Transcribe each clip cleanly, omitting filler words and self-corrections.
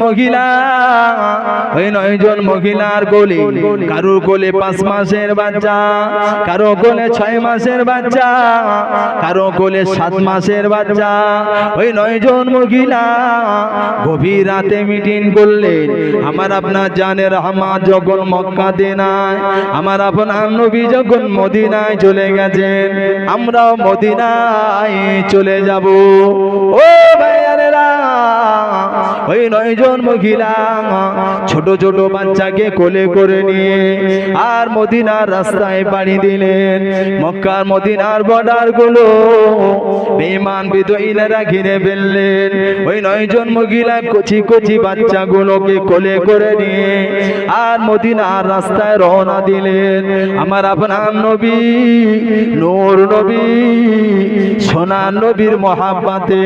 মহিলা, ওই 9 জন মহিলার কোলে, কারোর কোলে 5 মাসের বাচ্চা, কারো কোলে 6 মাসের বাচ্চা, কারো কোলে 7 মাসের বাচ্চা। ওই 9 জন মহিলা গভীর রাতে মিটিং করলেন। আমার আপনার জানের রহমত যখন মক্কাতে নাই, আমার আপনার নবী যখন মদিনায় চলে গেছেন, আমরাও মদিনায় চলে যাব। ও ভাইয়ারেরা, ওই 9 জন মহিলা ছোট ছোট বাচ্চাকে কোলে করে নিয়ে আর মদিনার রাস্তায় পাড়ি দিলেন। মক্কার মদিনার বর্ডার গুলো বেঈমান বিদঈনেরা ঘিরে ফেললেন। ওই 9 জন মহিলা কচি কচি বাচ্চাগুলোকে কোলে করে নিয়ে আর মদিনার রাস্তায় রওনা দিলেন। আমার আপনার নবী, নূর নবী, সোনার নবীর মহাব্বতে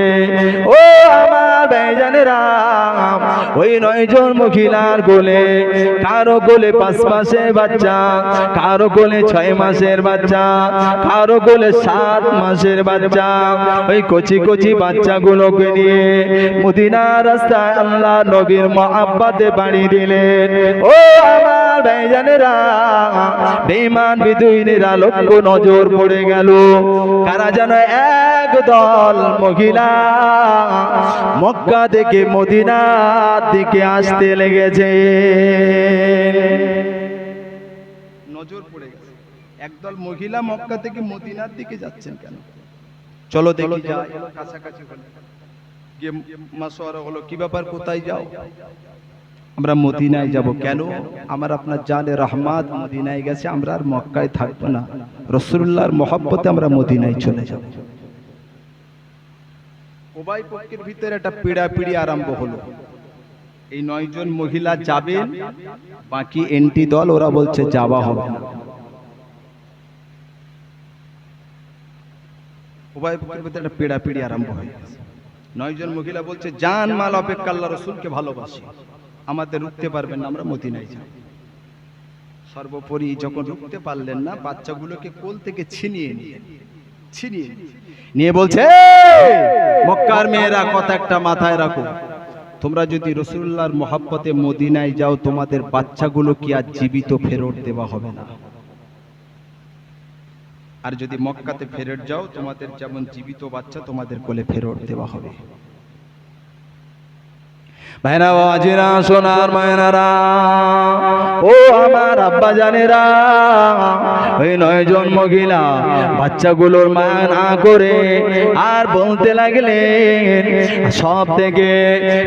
ও আমার ভাইজানেরা, ওই 9 জন মহিলার কোলে, কারো কোলে 5 মাসের বাচ্চা, কারো কোলে 6 মাসের বাচ্চা, কারো কোলে 7 মাসের বাচ্চা, ওই কচি কচি বাচ্চাগুলোকে নিয়ে মদিনার রাস্তায় আল্লাহ নবীর মহাব্বতে পাড়ি দিলেন। ও আমার ভাইজানেরা, বেঈমান বিদঈনেরা লক্ষ্য নজর পড়ে গেল। কারা যেন এক দল মহিলা মক্কা থেকে মদিনার দিকে আসতে লেগেছে। নজর পড়ে গেছে, একদল মহিলা মক্কা থেকে মদিনার দিকে যাচ্ছেন কেন? চলো দেখি যাই। কাছাকাছি হলো, গিয়ে মাশওয়ারা হলো, কি ব্যাপার, কোথায় যাও? আমরা মদিনায় যাব। কেন? আমার আপনার জানে রহমত মদিনায় গেছে, আমরা আর মক্কায় থাকবো না, রাসূলুল্লাহর মহব্বতে আমরা মদিনায় চলে যাব। উভয় পক্ষের ভিতরে একটা পিড়াপিড়ি আরম্ভ হলো। এই 9 জন মহিলা যাবেন, বাকি এন্টি দল ওরা বলছে যাওয়া হবে না। উভয় পক্ষের ভিতরে একটা পিড়াপিড়ি আরম্ভ হয়ে গেছে। 9 জন মহিলা বলছে জান মাল অপেক্ষা আল্লাহ রাসূলকে ভালোবাসি, আমাদের রুখতে পারবেন না, আমরা মদিনায় যাব। সর্বোপরি যখন রুখতে পারলেন না, বাচ্চাগুলোকে কোল থেকে ছিনিয়ে নিয়ে বলছে, মক্কার মেয়েরা, কথা একটা মাথায় রাখো, তোমরা যদি রাসূলুল্লাহর মহব্বতে মদিনায় যাও, তোমাদের বাচ্চাগুলো কি আর জীবিত ফেরত দেওয়া হবে না। আর যদি মক্কাতে ফেরত যাও, তোমাদের যেমন জীবিত বাচ্চা তোমাদের কোলে ফেরত দেওয়া হবে। ভাইরা বাজিরা, সোনার মায়েরা, ও আমার আব্বা জানেরা, ওই 9 জন মহিলা বাচ্চাগুলোর মায়া না করে আর বলতে লাগলেন, সব থেকে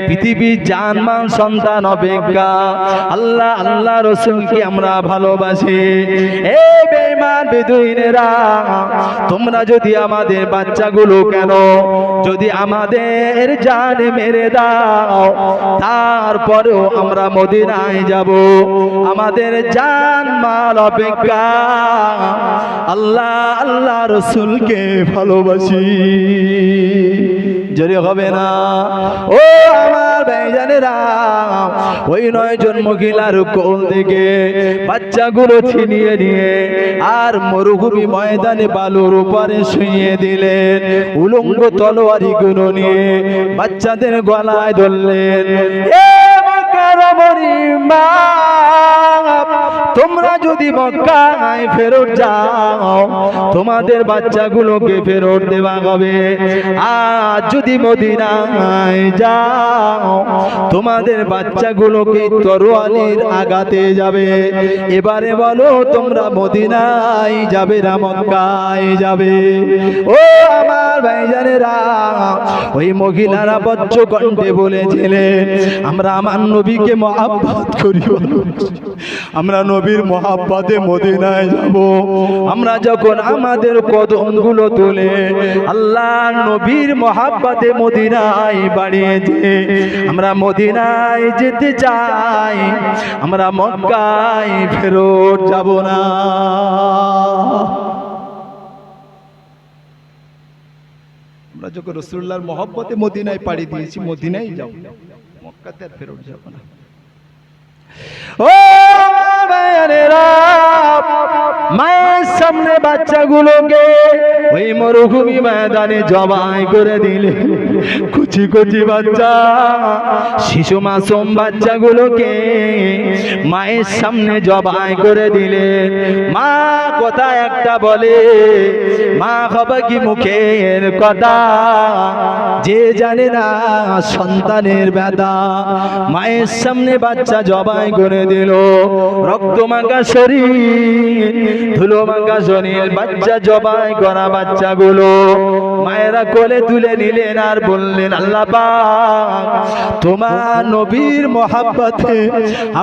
পৃথিবীর জানমান সন্তান অপেক্ষা আল্লাহ আল্লাহ রাসূলকে আমরা ভালোবাসি। এ বেঈমান বেদুইনেরা, তোমরা যদি আমাদের বাচ্চাগুলো, কেন যদি আমাদের জান মেরে দাও, তারপরেও আমরা মদিনায় যাব। আমাদের জান মাল অপেক্ষা আল্লাহ আল্লাহ রাসূলকে ভালোবাসি। জোরে হবে না? ও আমার ভাইজানেরা, ওই 9 জন মহিলার কোল থেকে বাচ্চাগুলো ছিনিয়ে নিয়ে আর মরুভূমি ময়দানে বালুর উপরে শুইয়ে দিলেন। উলঙ্গ তলোয়ারিগুলো নিয়ে বাচ্চাদের গলায় ধরলেন। এ মক্কার মা, তোমরা যদি মক্কায় ফেরত যাও, তোমাদের বাচ্চাগুলোকে ফেরত দেওয়া হবে। আর যদি মদিনায় যাও, তোমাদের বাচ্চাগুলোকে তরোয়ারির আঘাতে যাবে। এবারে বলো, তোমরা মদিনায় যাবে না মক্কায় যাবে? ও আমার ভাইজানেরা, ওই মহিলারা বজ্র কণ্ঠে বলেছিলেন, আমরা আমার নবীকে মহব্বত করি, আমরা নবীর মহব্বতে মদিনায় যাব। আমরা যখন আমাদের কদমগুলো তুলে আল্লাহ নবীর মহব্বতে মদিনায় বাড়িয়েছে, আমরা মদিনায় যেতে চাই, আমরা মক্কায় ফেরত যাব না। আমরা যখন রাসূলুল্লাহর মহব্বতে মদিনায় পাড়ি দিয়েছি, মদিনায় যাব, মক্কাতে আর ফেরত যাব না। ও ভাইয়েরা, মায়ের সামনে বাচ্চাগুলোকে ওই মরুভূমি ময়দানে জবাই করে দিলে। কুচি কুচি বাচ্চা, শিশু মাসুম বাচ্চাগুলোকে মায়ের সামনে জবাই করে দিলে। মা কথা একটা বলে, মা হবে কি মুখের কথা, যে জানে না সন্তানের ব্যথা। মায়ের সামনে বাচ্চা জবাই করে দিল, রক্ত মাখা শরীর, ধুলো মাখা শরীর, বাচ্চা জবাই করা বাচ্চাগুলো মায়েরা কোলে তুলে নিলেন আর বললেন, আল্লাহ পাক তোমার নবীর মহব্বতে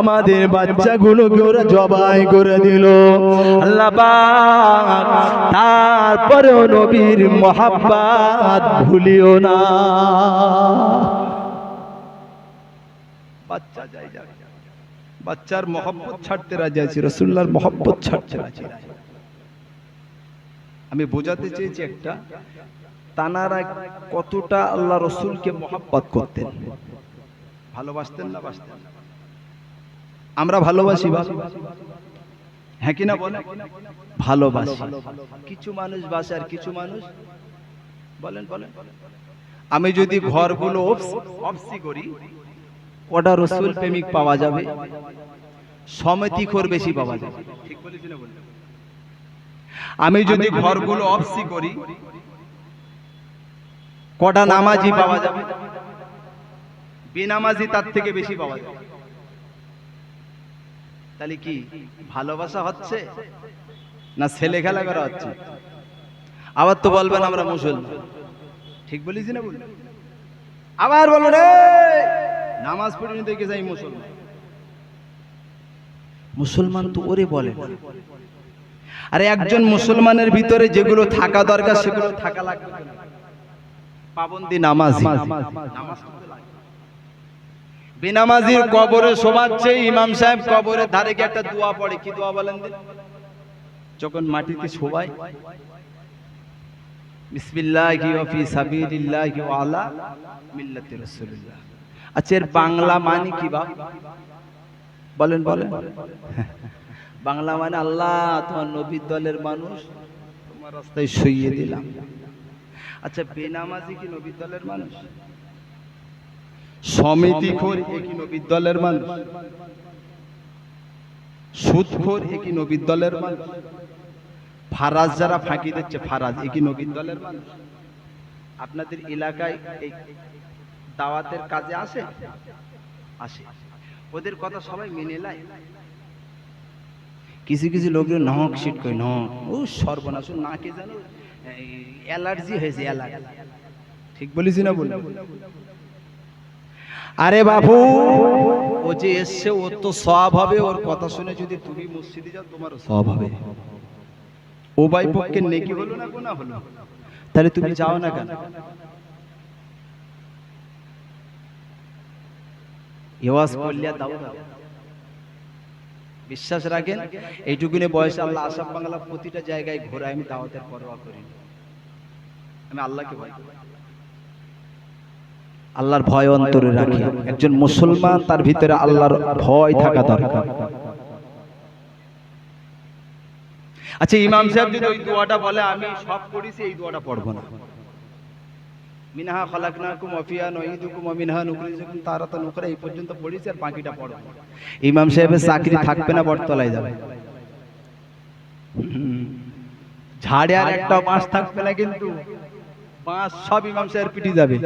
আমাদের বাচ্চাগুলোকে ওরা জবাই করে দিল। আল্লাহ পাক তারপরেও নবীর মহব্বত ভুলিও না। বাচ্চা যাই যাক, বাচ্চার মহব্বত ছাড়তে রাজি আছি, রাসূলুল্লাহর মহব্বত ছাড়তে রাজি। আমি বোঝাতে চেয়েছি একটা, তানারা কতটা আল্লাহ রসুলকে মহব্বত করতেন, ভালোবাসতেন না বাসতেন? আমরা ভালোবাসি, হ্যাঁ কিনা বলে? ভালোবাসি। কিছু মানুষ বাসে আর কিছু মানুষ বলেন বলেন। আমি যদি ঘরগুলো অফসি করি, ওটা রসুল প্রেমিক পাওয়া যাবে, সমিতিখোর বেশি পাওয়া যাবে। ঠিক বলেছি না? বলে আমি যদি ঘরগুলো অফসি করি, কটা নামাজি পাওয়া যাবে, বেনামাজি তার থেকে বেশি পাওয়া যাবে। তাহলে কি ভালোবাসা হচ্ছে না ছেলে খেলা করা হচ্ছে? আবার তো বলবেন আমরা মুসলমান। ঠিক বলেছি না? বল আবার বলো রে, নামাজ পড়ে নিতে গিয়ে যাই মুসলমান। মুসলমান তো ওরে বলে। আরে একজন মুসলমানের ভিতরে যেগুলো থাকা দরকার সেগুলো থাকা লাগবে। পাবন্দি নামাজি, বেনামাজির কবরে শোভাচ্ছে, ইমাম সাহেব কবরের ধারে গিয়ে একটা দোয়া পড়ে। কি দোয়া বলেন দিন? যখন মাটিতে শোভায়, বিসমিল্লাহি ওয়া ফি সাবিলিল্লাহি ওয়া আলা মিল্লাতি রাসূলিল্লাহ। আচ্ছা, এর বাংলা মানে কি বা বলেন বলেন? বাংলা মানে আল্লাহ তোমার নবীর দলের মানুষ তোমার রাস্তায় শুইয়ে দিলাম। আচ্ছা, বেনামাজি কি নবীর দলের মানুষ? সমিতিখোর কি নবীর দলের মানুষ? সুদখোর কি নবীর দলের মানুষ? ফারাজ যারা ফাঁকি দিচ্ছে, ফারাজ কি নবীর দলের মানুষ? আপনাদের এলাকায় এই দাওয়াতের কাজে আসে? আসে। ওদের কথা সবাই মেনে নেয়। কিছু কিছু লোকের নখ সিট করে, নখ ও সর্বনাশ, নাকে জানো অ্যালার্জি হয়েছে, অ্যালার্জি। ঠিক বলেছি না? বল আরে বাবু, ও যে এসছে ওর তো সওয়াব হবে, ওর কথা শুনে যদি তুমি মসজিদে যাও তোমার সওয়াব হবে। ও ভাই পক্ষে নেকি হলো না গুনাহ হলো? তাহলে তুমি যাও না কেন? ইওয়াজ করলে দাও না। বিশ্বাস রাখেন, এইটুকুনে বয়সে আল্লাহ আসাম বাংলা প্রতিটা জায়গায় ঘোরায়, আমি দাওয়াতের পরোয়া করি না। আমি আল্লাহকে ভয় করি, আল্লাহর ভয় অন্তরে রাখি। একজন মুসলমান তার ভিতরে আল্লাহর ভয় থাকা দরকার। আচ্ছা, ইমাম সাহেব যদি ওই দোয়াটা বলে, আমি সব করেছি, এই দোয়াটা পড়বো না। মিনহা খালাকনাকুম ওয়া ফিহা নুঈদুকুম ওয়া মিনহা নুখরিজুকুম তারাতান উখরা, এই পর্যন্ত পড়েছি আর বাকিটা পড়ব। ইমাম সাহেবের চাকরি থাকবে না, বটতলায় যাবে। ঝাড়ে আর একটা বাঁশ থাকবে না, কিন্তু বাঁশ সব ইমাম সাহেবের পিঠে যাবে।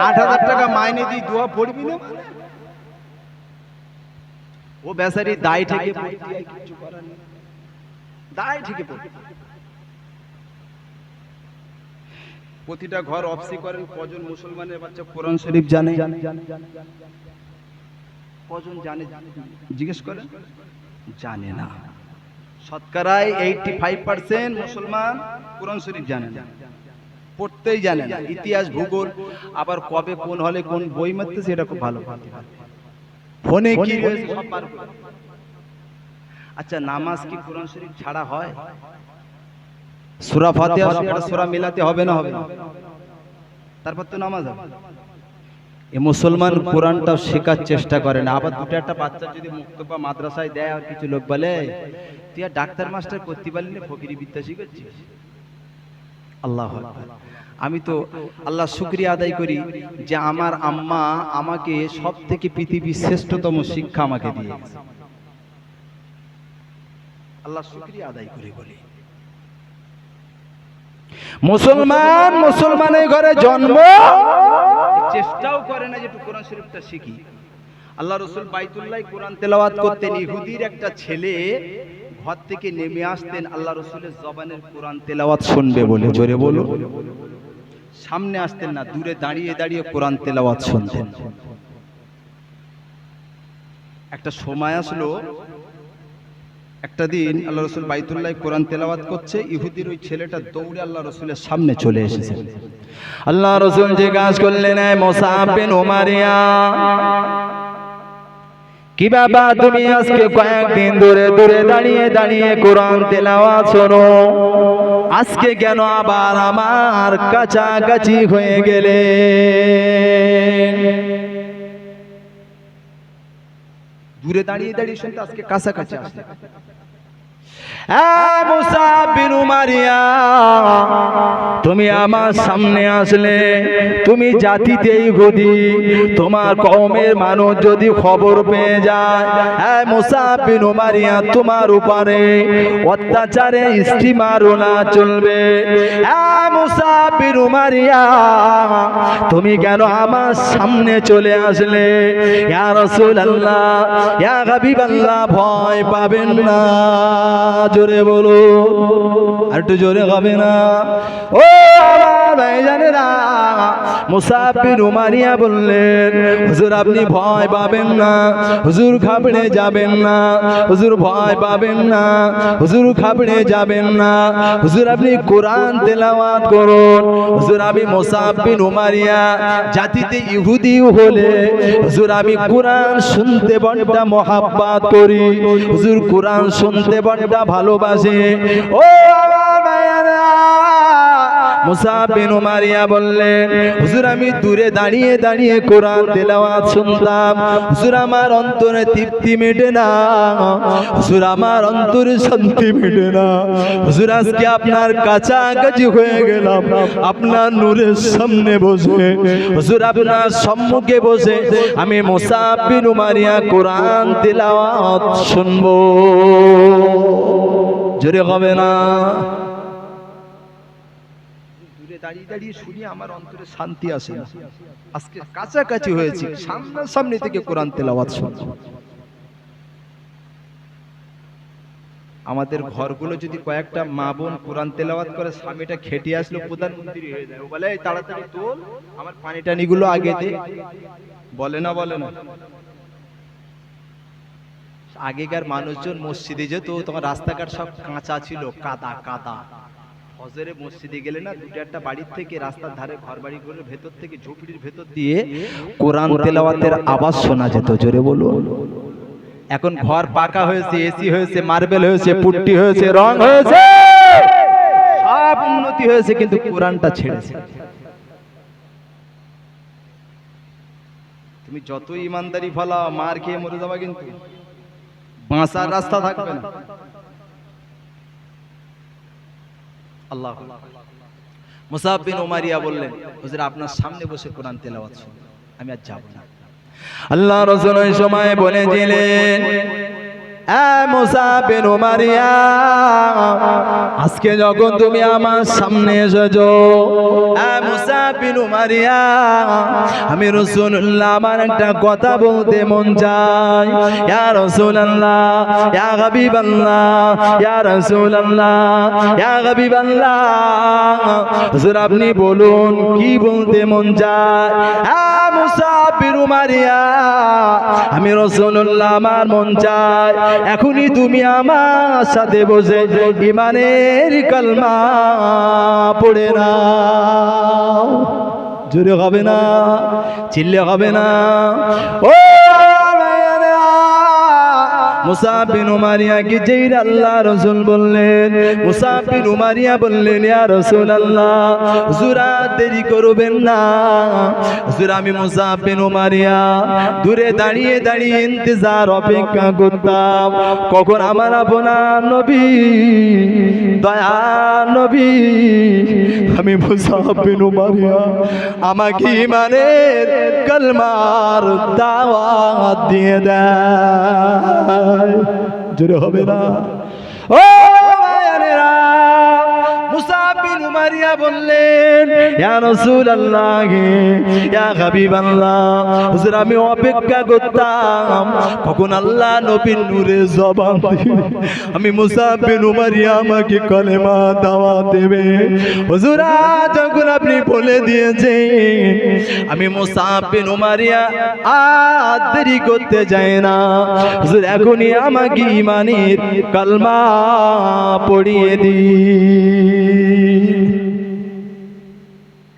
৮,০০০ টাকা মাইনে দিয়ে দোয়া পড়বি না? ও বেচারি দায় থেকে পড়তে হয়, কিছু করার নেই, দায় থেকে পড়তে। প্রতিটা ঘর অফসি করেন, কজন মুসলমানের বাচ্চা কোরআন শরীফ জানে? কজন জানে জিজ্ঞেস করেন? জানে না। শতকরায় 85% মুসলমান কোরআন শরীফ জানে না, পড়তেই জানে না। ইতিহাস, ভূগোল, আবার কবে কোন হলে কোন বই মারতেছে এটা খুব ভালো ফোনে কি হয়েছে সব পার করে। আচ্ছা, নামাজ কি কোরআন শরীফ ছাড়া হয়? সূরা ফাতিহা একটা সূরা মিলাতে হবে না? হবে না। তারপর তো নামাজ হবে। এ মুসলমান কোরআনটা শেখার চেষ্টা করে না। আবার দুটো একটা বাচ্চা যদি মুক্তবা মাদ্রাসায় দেয়, আর কিছু লোক বলে তুই আর ডাক্তার মাস্টার করতে পারলি না, ফকিরি বিদ্যা শিখাচ্ছিস। আল্লাহ আকবার। আমি তো আল্লাহ শুকরিয়া আদায় করি যে আমার আম্মা আমাকে সব থেকে পৃথিবীর শ্রেষ্ঠতম শিক্ষা আমাকে দিয়েছে। আল্লাহ শুকরিয়া আদায় করি বলি। মুসলমান মুসলমানের ঘরে জন্ম, চেষ্টাও করে না যে একটু কোরআন শরীফটা শিখি। আল্লাহ রাসূল বাইতুল্লাহ কোরআন তেলাওয়াত করতেন, ইহুদির একটা ছেলে ঘর থেকে নেমে আসতেন আল্লাহ রাসূলের জবানের কোরআন তেলাওয়াত শুনবে বলে। জোরে বলো। সামনে আসতেন না, দূরে দাঁড়িয়ে দাঁড়িয়ে কোরআন তেলাওয়াত শুনতেন। একটা সময় আসলো, একটা দিন আল্লাহ রাসূল বাইতুল্লাহ কোরআন তেলাওয়াত করছে, ইহুদির ওই ছেলেটা দৌড়ে আল্লাহ রাসূলের সামনে চলে এসেছে। আল্লাহ রাসূল জিজ্ঞাসা করলেন, এই মুসআব বিন উমারিয়া, কি বাবা তুমি আজকে কয়েকদিন দূরে দূরে দাঁড়িয়ে দাঁড়িয়ে কোরআন তেলাওয়াত শোনো, আজকে কেন আবার আমার কাছাকাছি হয়ে গেলে? দূরে দাঁড়িয়ে দাঁড়িয়ে শুনতে, আজকে কাছাকাছি আসলে। মুসআব বিন উমারিয়া, তুমি আমার সামনে আসলে, তুমি জাতিতে ইহুদি, তোমার কওমের মানুষ যদি খবর পেয়ে যায় মুসআব বিন উমারিয়া তোমার উপরে অত্যাচারে স্টিমারোনা চলবে। মুসআব বিন উমারিয়া, তুমি কেন আমার সামনে চলে আসলে? ইয়া রাসূলুল্লাহ, ইয়া হাবিবাল্লাহ, ভয় পাবেন না। জোরে বলো, আর একটু জোরে হবে না? ও আমার ভাইজানেরা, মুসআব বিন উমারিয়া বললেন, হুজুর আপনি ভয় পাবেন না, হুজুর ঘাবড়ে যাবেন না, হুজুর ভয় পাবেন না, হুজুর ঘাবড়ে যাবেন না, হুজুর আপনি কোরআন তেলাওয়াত করুন। হুজুর আমি মুসআব বিন উমারিয়া জাতিতে ইহুদি হলে হুজুর আমি কোরআন শুনতে বড় মহব্বত করি, হুজুর কোরআন শুনতে বড় ভালোবাসে। ও আমার ভাইয়েরা, মুসআব বিন উমারিয়া বললেন, হুজুর আমি দূরে দাঁড়িয়ে দাঁড়িয়ে কোরআন তেলাওয়াত শুনতাম, হুজুর আমার অন্তরে তৃপ্তি মেটে না, হুজুর আমার অন্তরে শান্তি মেটে না, হুজুর আজকে আপনার কাছাকাছি হয়ে গেলাম, আপনার নূরের সামনে বসে, হুজুর আপনার সম্মুখে বসে আমি মুসআব বিন উমারিয়া কোরআন তেলাওয়াত শুনবো। জোরে হবে না? দূরে দাঁড়িয়ে দাঁড়িয়ে শুনি আমার অন্তরে শান্তি আসে না, আজকে কাছাকাছি হয়েছি, সামনে থেকে কোরআন তেলাওয়াত শুনবো। আমাদের ঘরগুলো যদি কয়েকটা মা বোন কোরআন তেলাওয়াত করে, স্বামীটা খেটে আসলো প্রধানমন্ত্রী হয়ে যায়, ও বলে এই তাড়াতাড়ি তোল আমার পানি টানিগুলো আগে দে, বলে না? বলে না? আগেকার মানুষজন মসজিদে যেত, তখন রাস্তাঘাট সব কাঁচা ছিল, কাদা কাদা। ফজরে মসজিদে গেলে না, দুটো একটা বাড়ির থেকে রাস্তার ধারে ঘর বাড়িগুলোর ভেতর থেকে ঝুপড়ির ভেতর দিয়ে কোরআন তেলাওয়াতের আওয়াজ শোনা যেত। জোরে বলো। এখন ঘর পাকা হয়েছে, এসি হয়েছে, মার্বেল হয়েছে, পুট্টি হয়েছে, রং হয়েছে, সব উন্নতি হয়েছে, কিন্তু কোরআনটা ছেড়েছে। তুমি যতই ইমানদারি ফলাও, মার খেয়ে মরে যাবা, কিন্তু বাঁচার রাস্তা থাকবে না। আল্লাহ। মুসআব বিন উমারিয়া বললেন, হুজুর আপনার সামনে বসে কোরআন তেলাওয়াত শুনব, আমি আর যাব না। আল্লাহ রাসূল ওই সময় বলেছিলেন, মুসআব বিন উমারিয়া, আজকে যখন তুমি আমার সামনে এসেছো, মুসআব বিন উমারিয়া, আমি রাসূলুল্লাহ আমার একটা কথা বলতে মন চায়। ইয়া রাসূলুল্লাহ, ইয়া হাবিবাল্লাহ, ইয়া রাসূলুল্লাহ, ইয়া হাবিবাল্লাহ, হুজুর আপনি বলুন কি বলতে মন চায়? মুসআব বিন উমারিয়া, আমি রাসূলুল্লাহ আমার মন চায় এখনই তুমি আমার সাথে বসে ঈমানের কালমা পড়ে নাও। জোরে হবে না, চিল্লে হবে না? ও মুসাব বিন উমারিয়াকে যেই আল্লাহ রাসূল বললেন, মুসাব বিন উমারিয়া বললেন, ইয়া রাসূলুল্লাহ, হুজুর আর দেরি করবেন না। হুজুর আমি মুসাব বিন উমারিয়া দূরে দাঁড়িয়ে দাঁড়িয়ে ইন্তজার অপেক্ষা করতাম, কখন আমার আপনার নবী, দয়া নবী, আমি মুসাব বিন উমারিয়া আমাকে ঈমানের কালমার দাওয়াত দিয়ে দেয়। জোরে হবে না? ও ভাইয়েরা, মুসাব বিন উমারিয়া বললেন, ইয়া রাসূলুল্লাহ, ইয়া হাবিবাল্লাহ, হুজুর আমি অপেক্ষা করতাম কখন আল্লাহ নবীর নূরে জবান দিবে, আমি মুসাব বিন উমারিয়া আমাকে কলেমা দাওয়াত দেবে। হুজুর যখন আপনি বলে দিয়েছেন, আমি মুসাব বিন উমারিয়া আর দেরি করতে যাই না। হুজুর এখনই আমাকে ঈমানের কালমা পড়িয়ে দিন,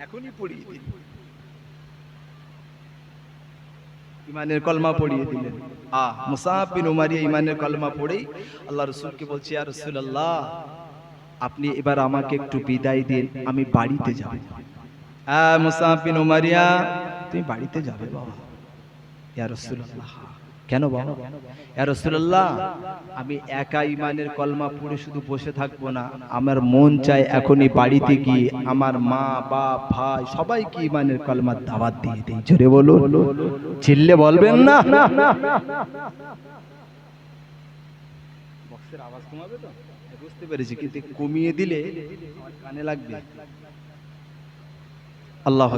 এখনই পড়িয়ে দিন। ঈমানের কলমা পড়িয়ে দিলেন। মুসাব বিন উমারিয়া ঈমানের কলমা পড়েই আল্লাহ রাসূলকে বলছে, ইয়া রাসূলুল্লাহ, আপনি এবার আমাকে একটু বিদায় দিন, আমি বাড়িতে যাব। মুসাব বিন উমারিয়া, তুমি বাড়িতে যাবে বাবা? ইয়া রাসূলুল্লাহ, কেন বাবা? ইয়া রাসূলুল্লাহ, আমি একা ঈমানের কলমা পড়ে শুধু বসে থাকবো না, আমার মন চায় এখনই বাড়িতে গিয়ে আমার মা বাপ ভাই সবাইকে ঈমানের কলমার দাওয়াত দিয়ে দেই। জোরে বলুন, চিল্লে বলবেন না? বক্সের আওয়াজ কমাবে তো? বুঝতে পেরেছি, কিন্তু কমিয়ে দিলে আমার কানে লাগবে। আল্লাহ,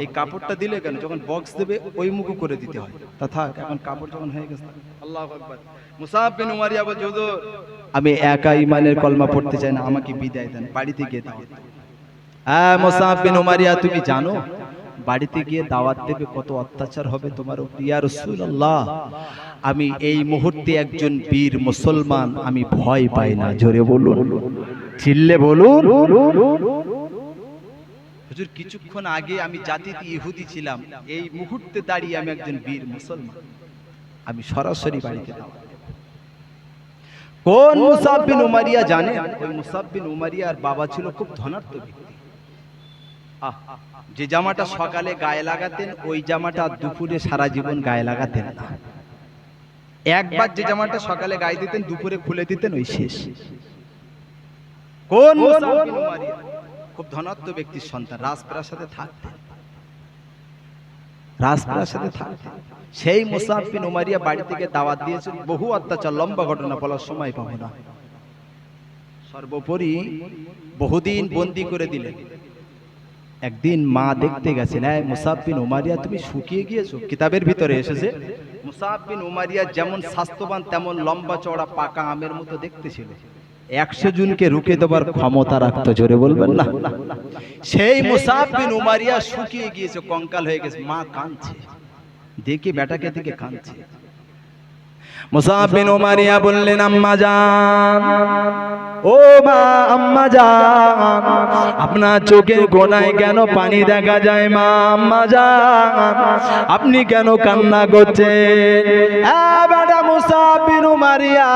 এই কাপড়টা দিলে কেন? যখন বক্স দেবে ওই মুখ করে দিতে হয়, তা থাক, এখন কাপড় যখন হয়ে গেছে। আল্লাহু আকবার। মুসাব বিন উমারিয়া বলছে, হুজুর আমি একা ঈমানের কলমা পড়তে চাই না, আমাকে বিদায় দেন, বাড়িতে গিয়ে দাওয়াত। মুসাব বিন উমারিয়া, তুমি জানো বাড়িতে গিয়ে দাওয়াত দেবে কত অত্যাচার হবে তোমার উপর? ইয়া রাসূলুল্লাহ, আমি এই মুহূর্তে একজন বীর মুসলমান, আমি ভয় পাই না। জোরে বলুন, চিল্লে বলুন। হুজুর কিছুক্ষণ আগে আমি জাতিতে ইহুদি ছিলাম, এই মুহূর্তে দাঁড়িয়ে আমি একজন বীর মুসলমান, আমি সরাসরি বাড়িতে দাওয়াত দেব। কোন মুসাব বিন উমারিয়া জানেন? ওই মুসাব বিন উমারিয়ার বাবা ছিল খুব ধনাঢ্য ব্যক্তি। যে জামাটা সকালে গায়ে লাগাতেন, ওই জামাটা দুপুরে সারা জীবন গায়ে লাগাতেন না। একবার যে জামাটা সকালে গায়ে দিতেন, দুপুরে খুলে দিতেন, ওই শেষ। কোন মুসাব বিন উমারিয়া? খুব ধনাঢ্য ব্যক্তির সন্তান, রাজপ্রাসাদে থাকতেন, রাজপ্রাসাদে থাকতেন। সেই মুসাব বিন উমারিয়া বাড়ি থেকে দাওয়াত দিয়েছে, বহু অত্যাচার, লম্বা ঘটনা বলার সময় পাবো না। সর্বোপরি বহুদিন বন্দী করে দিলেন। একদিন মা দেখতে গেছেন, মুসাব বিন উমারিয়া তুমি শুকিয়ে গিয়েছো। কিতাবের ভিতরে এসেছে, মুসাব বিন উমারিয়া যেমন স্বাস্থ্যবান তেমন লম্বা চওড়া পাকা আমের মতো দেখতে ছিল, 100 জনকে রুখে দেবার ক্ষমতা রাখতো। জোরে বলবেন না? সেই মুসাব বিন উমারিয়া শুকিয়ে গিয়েছে, কঙ্কাল হয়ে গেছে। মা কাঁদছে, দেখে বেটাকে দিকে কাঁদছে। মুসাব বিন উমারিয়া বললেন, আম্মা জান, ও মা, আম্মা জান, আপনার চোখের কোণায় কেন পানি দেখা যায়? মা, আম্মা জান, আপনি কেন কান্না করছেন? বেটা মুসাব বিন উমারিয়া,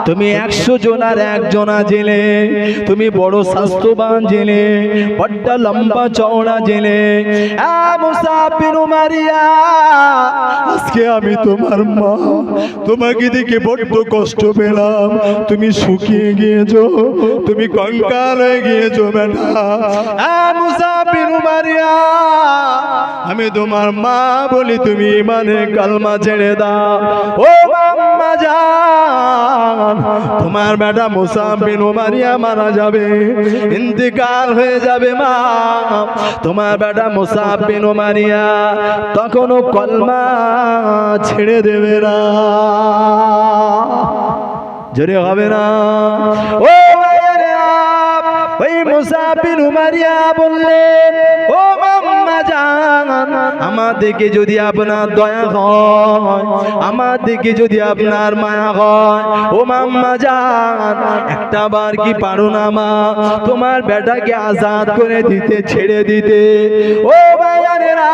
তুমি 100 জনার একজনা জেলে, তুমি বড় স্বাস্থ্যবান জেলে, বড্ড লম্বা চওড়া জেলে। মুসাব বিন উমারিয়া, আজকে আমি তোমার মা, তোমাকে দেখে বড্ড কষ্ট পেলাম। তুমি শুকিয়ে গিয়েছো, তুমি কঙ্কাল হয়ে গিয়েছো বেটা। মুসাব বিন উমারিয়া, আমি তোমার মা বলি, তুমি ঈমানের কালমা ছেড়ে দাও। ও আম্মা জান, তোমার বেটা মুসাব বিন উমারিয়া মারা যাবে, ইন্তেকাল হয়ে যাবে মা। তোমার বেটা মুসাব বিন উমারিয়া তখনও কলমা ছেড়ে দেবে না। জোরে হবে না? ও ওই মুসাব বিন উমারিয়া বললেন, ও আম্মা জান আমার দিকে যদি আপনার দয়া হয়, আমার দিকে যদি আপনার মায়া হয়, ও আম্মা জান একটা বার কি পারো না মা তোমার বেটাকে আজাদ করে দিতে, ছেড়ে দিতে? ও ভাইয়ানেরা,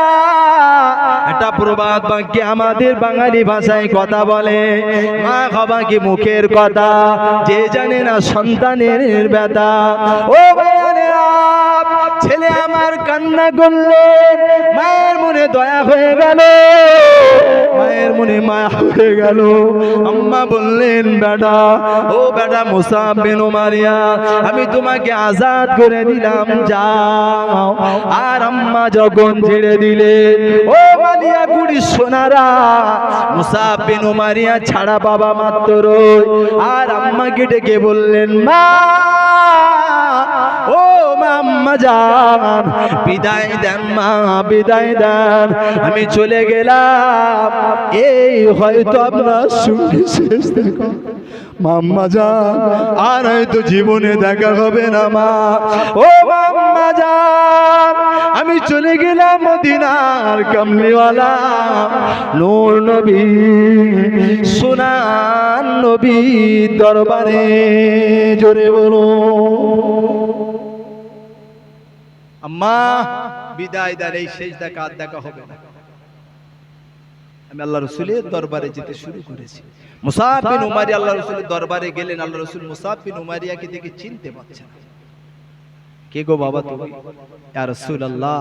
একটা প্রবাদ বাক্যে আমাদের বাঙালি ভাষায় কথা বলে, মা হবা কি মুখের কথা, যে জানে না সন্তানের ব্যথা। ও ভাইয়ানেরা, ছেলে আমার কান্না করলেন, মায়ের মনে দয়া হয়ে গেল, মায়ের মনে মায়া হয়ে গেল। আম্মা বললেন, বেটা, ও বেটা মুসাব বিন উমাইয়া, আমি তোমাকে আজাদ করে দিলাম, যাও। আর আম্মা যখন ছেড়ে দিলেন, ও মালিয়া গুড়ি সোনারা, মুসাব বিন উমাইয়া ছাড়া বাবা মাত্র। আর আম্মাকে ডেকে বললেন, মা, ও আম্মা জান, বিদায় দেন মা, বিদায় দেন, আমি চলে গেলাম, এই হয়তো আপনার সঙ্গে শেষ দেখা। আম্মা জান, আর হয়তো জীবনে দেখা হবে না মা। ও আম্মা জান, আমি চলে গেলাম মদিনার কামলিওয়ালা নূর নবী, সোনার নবী দরবারে। জোরে বলো। আম্মা বিদায় দেন, এই শেষ দেখা আর দেখা হবে না। আমি আল্লাহ রাসূলের দরবারে যেতে শুরু করেছি। মুসাব বিন উমাইয়া আল্লাহ রাসূলের দরবারে গেলেন। আল্লাহ রাসূল মুসাব বিন উমাইয়াকে দেখে চিনতে পারছেন। কে গো বাবা তুমি? ইয়া রাসূলুল্লাহ,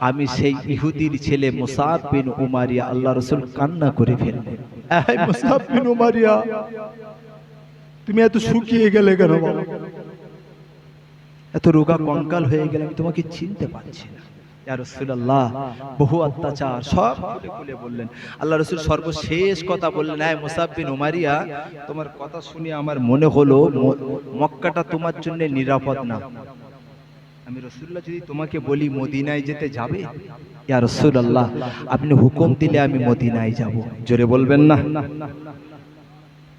আমি সেই ইহুদির ছেলে মুসাব বিন উমাইয়া। আল্লাহ রাসূল কান্না করে ফেললেন, এই মুসাব বিন উমাইয়া, তুমি এত শুকিয়ে গেলে কেন বাবা? এত রোগা কঙ্কাল হয়ে গেলে, আমি তোমাকে চিনতে পারছি না। ইয়া রাসূলুল্লাহ, বহু অত্যাচার সব খুলে বললেন। আল্লাহ রাসূল সর্বশেষ কথা বললেন, হে মুসাব বিন উমাইয়া, তোমার কথা শুনে আমার মনে হলো মক্কাটা তোমার জন্য নিরাপদ না। আমি রাসূলুল্লাহ যদি তোমাকে বলি মদিনায় যেতে যাবে? ইয়া রাসূলুল্লাহ, আপনি হুকুম দিলে আমি মদিনায় যাব। জোরে বলবেন না?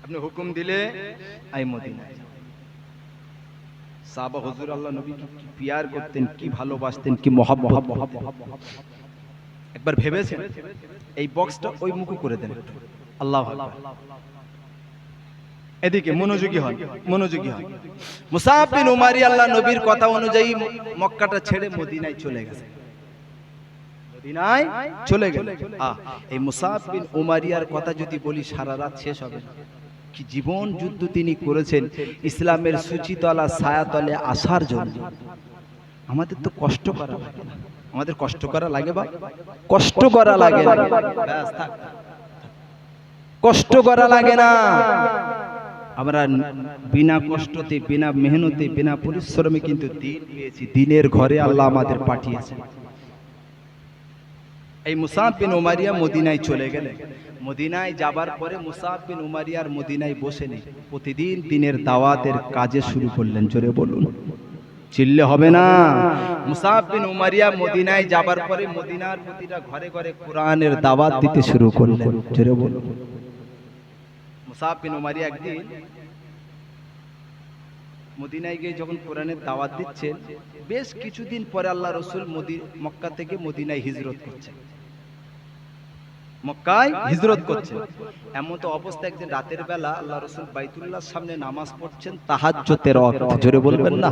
আপনি হুকুম দিলে আমি মদিনায় যাব। সাহাবা হুজুর আল্লাহ নবী কি পিয়ার করতেন, কি ভালোবাসতেন, কি মহব্বত। একবার ভেবেছেন এই বক্সটা ওই মুখে করে দেন একটু। আল্লাহু আকবার। এদিকে মনোযোগী হন, মনোযোগী হন। মুসাব বিন উমাইয়া আল্লাহ নবীর কথা অনুযায়ী মক্কাটা ছেড়ে মদিনায় চলে গেছে, মদিনায় চলে গেল। এই মুসাব বিন উমাইয়ার কথা যদি বলি সারা রাত শেষ হবে না। কি জীবন যুদ্ধ তিনি করেছেন ইসলামের সুচিতলা ছায়াতলে আসার জন্য। আমাদের তো কষ্ট করা লাগে না, আমাদের কষ্ট করা লাগে বা কষ্ট করা লাগে না, কষ্ট করা লাগে না। আমরা বিনা কষ্টতে, বিনা মেহনতে, বিনা পরিশ্রমে কিন্তু দিন পেয়েছি। দিনের ঘরে আল্লাহ আমাদের পাঠিয়েছে। এই মুসাব বিন উমাইয়া মদিনায় চলে গেলেন। মদিনায় যাবার পরে মুসাব বিন উমাইয়ার মদিনায় বসে নেই, প্রতিদিন দিনের দাওয়াতের কাজে শুরু করলেন। জোরে বলুন, চিল্লে হবে না। মুসাব বিন উমাইয়া মদিনায় যাবার পরে মদিনার প্রতিটা ঘরে ঘরে কোরআনের দাওয়াত দিতে শুরু করলেন। জোরে বলুন। মুসাব বিন উমাইয়া একদিন মদিনায় গিয়ে যখন কোরআনের দাওয়াত দিচ্ছেন, বেশ কিছুদিন পরে আল্লাহ রাসূল মক্কা থেকে মদিনায় হিজরত করছেন, মক্কায় হিজরত করছেন। এমন তো অবস্থা, একদিন রাতের বেলা আল্লাহ রাসূল বাইতুল্লাহর সামনে নামাজ পড়ছেন, তাহাজ্জুদের ওয়াক্ত। জোরে বলবেন না?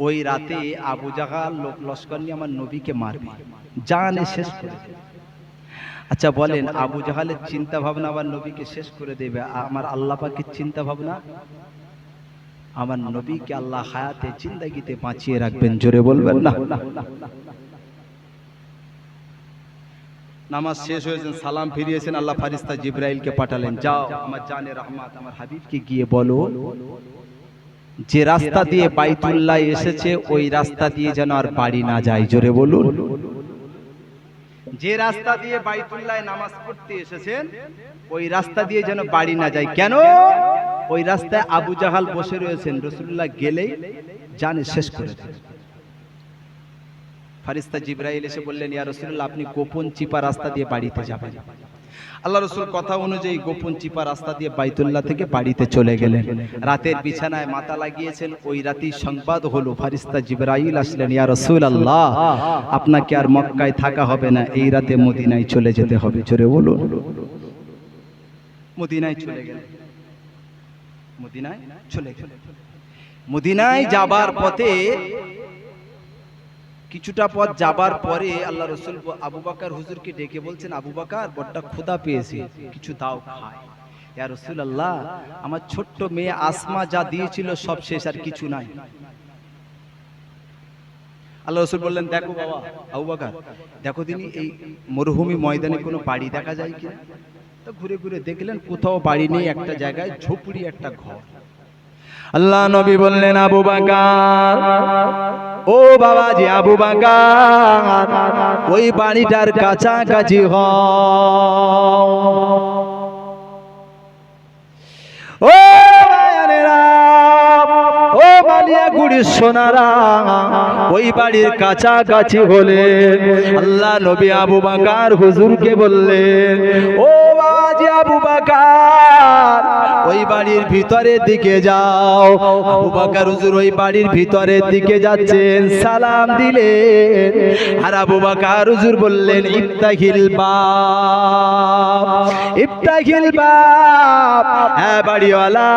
ওই রাতে আবু জাহাল লোক লস্কর নিয়ে আমার নবীকে মারবে, জানে শেষ করে দেবে। আচ্ছা বলেন, আবু জাহালের চিন্তা ভাবনা আমার নবীকে শেষ করে দেবে, আমার আল্লাহ পাকের চিন্তা ভাবনা? আমার নবীকে আল্লাহ হায়াতে জিন্দেগিতে বাঁচিয়ে রাখবেন। জোরে বলবেন না? নামাজ শেষ হয়েছেন, সালাম ফিরিয়েছেন, আল্লাহ ফারিস্তা জিবরাইলকে পাঠালেন, যাও আমার জানে রহমত আমার হাবিবকে গিয়ে বলো যে রাস্তা দিয়ে বাইতুল্লাহ এসেছে ওই রাস্তা দিয়ে যেন আর বাড়ি না যায়। জোরে বলুন। যে রাস্তা দিয়ে বাইতুল্লাহ নামাজ পড়তে এসেছেন ওই রাস্তা দিয়ে যেন বাড়ি না যায়। কেন? ওই রাস্তায় আবু জাহাল বসে রয়েছেন, রাসূলুল্লাহ গেলেই জানে শেষ করে দেন। ফারিস্তা জিবরাইল এসে বললেন, ইয়া রাসূলুল্লাহ, আপনি গোপন চিপা রাস্তা দিয়ে বাড়িতে যাবেন। আল্লাহ রাসূল কথা অনুযায়ী গোপন চিপা রাস্তা দিয়ে বাইতুল্লাহ থেকে বাড়িতে চলে গেলেন। রাতের বিছানায় মাথা লাগিয়েছেন। ওই রাতেই সংবাদ হলো, ফেরেশতা জিবরাইল আসলেন, ইয়া রাসূলুল্লাহ, আপনাকে আর মক্কায় থাকা হবে না, এই রাতে মদিনায় চলে যেতে হবে। জোরে বলুন। মদিনায় চলে গেলেন। মদিনায় চলে গেলেন। মদিনায় যাবার পথে কিছুটা পথ যাবার পরে আল্লাহ রাসূল আবু বকর হুজুরকে ডেকে বলছেন, আবু বকর, বড্ড ক্ষুধা পেয়েছে, কিছু দাও খাই। ইয়া রাসূলুল্লাহ, আমার ছোট্ট মেয়ে আসমা যা দিয়েছিল সব শেষ, আর কিছু নাই। আল্লাহ রাসূল বললেন, দেখো বাবা আবু বকর, দেখো দিনি এই মরুভূমি ময়দানে কোনো বাড়ি দেখা যায় কিনা। তো ঘুরে ঘুরে দেখলেন কোথাও বাড়ি নেই, একটা জায়গায় ঝুপড়ি একটা ঘর। আল্লাহ নবী বললেন, আবু বকর, ও বাবাজি আবু বকর, ওই বাড়িটার কাছাকাছি হও। ও ভাইয়েরা, ও বালিয়া গুড়ি সোনারা, ওই বাড়ির কাছাকাছি হলে আল্লাহ নবী আবু বকর হুজুরকে বললেন, ও বাবাজি আবু বকর, ওই বাড়ির ভিতরের দিকে যাও। আবু বকর হুজুর ওই বাড়ির ভিতরের দিকে যাচ্ছেন, সালাম দিলেন। আর আবু বকর হুজুর বললেন, ইফতাহিল বাব, ইফতাহিল বাব। হ্যাঁ বাড়িওয়ালা,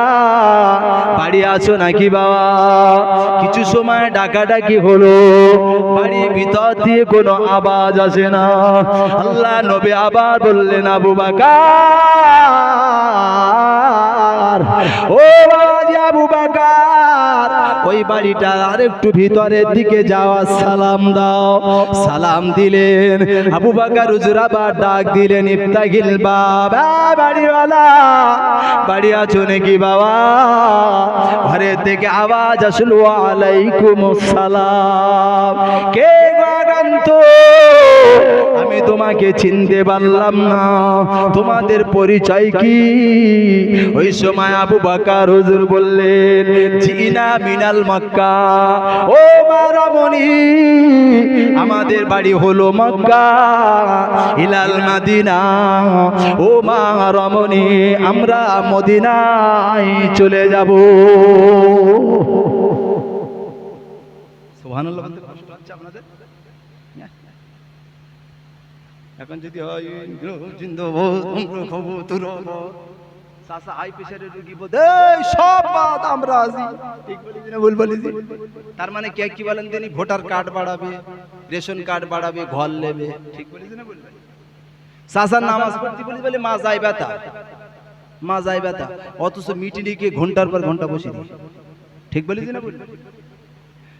বাড়ি আছো নাকি বাবা? কিছু সময় ডাকাডাকি হলো, বাড়ির ভিতর দিয়ে কোনো আওয়াজ আসে না। আল্লাহ নবী আবার বললেন, আবু বকর, ও বাবাজি আবু বকর, ওই বাড়িটা আরেকটু ভিতরের দিকে যাওয়া, সালাম দাও। সালাম দিলেন। আবু বকর হুজুর আবার ডাক দিলেন, ইফতাহিল বাব, বাড়িওয়ালা, বাড়ি আছো নাকি বাবা? ঘরের থেকে আওয়াজ আসলো, ওয়ালাইকুমুস সালাম। কে গাগন্ত? আমি তোমাকে চিনতে পারলাম না, তোমাদের পরিচয় কি? ওই সময় আবু বকর হুজুর বললেন, জিনা মিনাল মক্কা, ও মা রমণী, আমাদের বাড়ি হলো মক্কা, ইলাল মাদিনা, ও মা রমণী, আমরা মদিনায় চলে যাব। সুবহানাল্লাহ বলতে কষ্ট হচ্ছে আপনাদের? এখন যদি হয় চাচা হাই প্রেসারের রোগী বলতে সব বাদ আমরা আছি, ঠিক বলেছি না ভুল বলেছি? তার মানে কে কি বলেন তিনি, ভোটার কার্ড বাড়াবে, রেশন কার্ড বাড়াবে, ঘর নেবে, ঠিক বলেছি না ভুল বলেছি? চাচার নামাজ পড়তে বলি বলে মা যায় ব্যথা, মা যায় ব্যথা, অথচ মিটিংয়ে গিয়ে ঘন্টার পর ঘন্টা বসে দিই, ঠিক বলেছি না ভুল?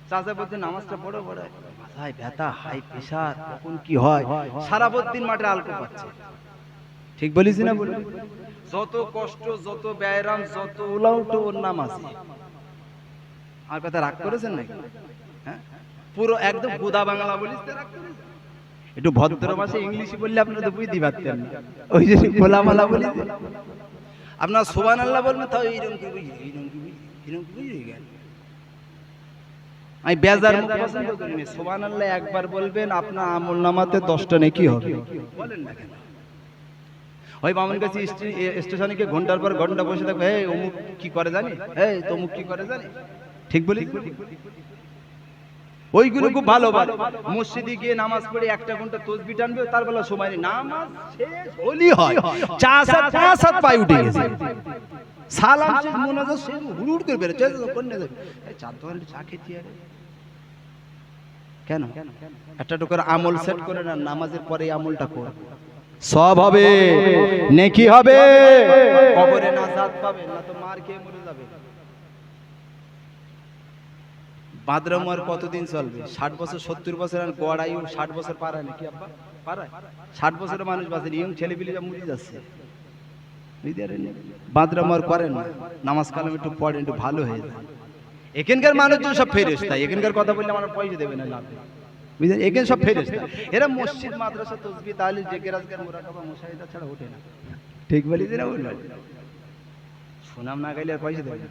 চাচা বলতে নামাজটা পড়ো, পড়ায় মাথায় ব্যথা, হাই প্রেসার, কখন কি হয়, সারা দিন মাঠে আলকো পাচ্ছে, ঠিক বলেছি না বলি? যত কষ্ট, যত ব্যায়াম, যত উলাউটো ওর নাম আছে। আর কথা রাগ করেছেন নাকি? হ্যাঁ, পুরো একদম গোদা বাংলা বলিস, একটু ভদ্র ভাষা ইংলিশে বললে আপনারা তো বুঝতে পারতেন না, ওই জন্য খোলামালা বলি। আপনার সুবহানাল্লাহ বলবেন, তাও এইরকম কি বুঝি, এইরকম কি বুঝি, এইরকম কি বুঝি গেল। আমি বেজার মুখ পছন্দ করি না। সুবহানাল্লাহ একবার বলবেন, আপনার আমলনামাতে 10টা নেকি হবে। বলেন না কেন? ওই বামুন কাছে স্টেশনে গিয়ে ঘন্টার পর ঘন্টা বসে থাকবে, এই অমুক কি করে জানি, এই তমুক কি করে জানি, ঠিক বলি? ওইগুলো খুব ভালো ভালো। মসজিদে গিয়ে নামাজ পড়ে 1 ঘন্টা তাসবিহ টানবে, তার বেলা সময় নেই, নামাজ শেষ হলি হয়, 4-5 পাই উঠে গেছে, সালাম শেষ, মুনাজাত শেষ, হুড়ুড় করে বের চলে কোন না যাবে, এই 4 ঘন্টা চা খেতে আরে কেন? একটা করে আমল সেট করে না, নামাজের পরে আমলটা কর, সব হবে, নেকি হবে, কবরে নাজাত পাবে, না তো মার খেয়ে মরে যাবে। বাদরমার কতদিন চলবে? 60 বছর 70 বছর, আর গড় আয়ু 60 বছর পারায় নাকি আব্বা? পারায়? 60 বছরের মানুষ বাঁচে, ইয়ং ছেলে পিলে যা মরে যাচ্ছে। বাদরমার করেন না, নামাজ কালাম একটু পড়েন, একটু ভালো হয়ে যায়। এখানকার মানুষজন সব ফেরেশতা, এখানকার কথা বললে আমার পয়সা দেবে না, লাভ বুঝলেন? এখানে সব ফেরেশতা, এরা মসজিদ মাদ্রাসা তাসবিহ তাহলিল জিকির আজকার মুরাকাবা মুশাহিদা ছাড়া ওঠে না, ঠিক বলেছি না বললাম? সুনাম না গাইলে আর পয়সা দেবে না।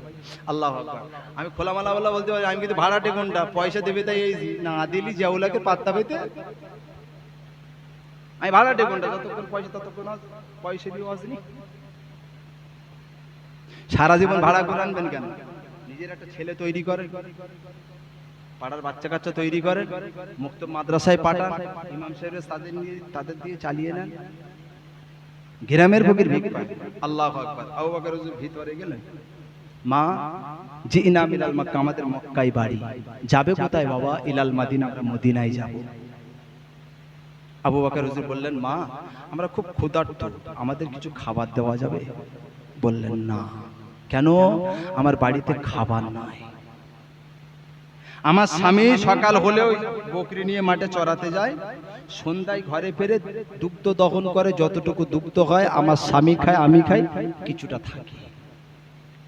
আল্লাহু আকবার। আমি খোলামালা বলতে পারি, আমি কিন্তু ভাড়াটে কোনটা, পয়সা দেবে তাই এই না দিলি জাউলাকে পাত্তা পেতে আমি ভাড়া দেবো না, যতক্ষণ পয়সা ততক্ষণ পয়সা দিয়ে আসনি। সারা জীবন ভাড়া করে আনবেন কেন? নিজের একটা ছেলে তৈরি করেন, পাড়ার বাচ্চা কাচ্চা তৈরি করেন, মুক্ত মাদ্রাসায় পাঠান, ইমাম সাহেব তাদের দিয়ে চালিয়ে নেন। গ্রামের ফকির ভিক পায়। আল্লাহু আকবার। আবু বকর হুজুর ভিতরে গেলেন, মা জিনা মিনাল মক্কা, আমাদের মক্কায় বাড়ি, যাবে কোথায় বাবা? ইলাল মাদিনা, আমরা মদিনায় যাব। আবু বকর হুজুর বললেন, মা আমরা খুব ক্ষুধার্ত, আমাদের কিছু খাবার দেওয়া যাবে? বললেন না। কেন? আমার বাড়িতে খাবার নাই। আমার স্বামী সকাল হলেও বকরি নিয়ে মাঠে চড়াতে যায়, সন্ধ্যায় ঘরে ফিরে দুগ্ধ দহন করে, যতটুকু দুগ্ধ হয় আমার স্বামী খায়, আমি খাই, কিছুটা থাকে,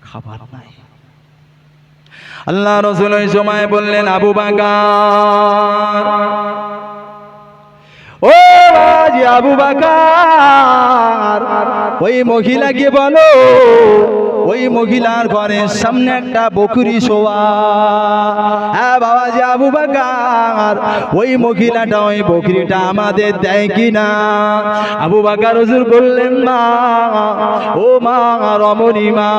খাবার নাই। আল্লাহ রাসূল ওই সময় বললেন, আবু বকর, ও বাজি আবু বকর, ওই মহিলাকে বলো ওই মহিলার ঘরের সামনে একটা বকরি শোয়া। হ্যাঁ বাবাজি আবু বকর, ওই মহিলাটা ওই বকরিটা আমাদের দেয় কিনা? আবু বকর হুজুর বললেন, মা, ও মা, রমণী মা,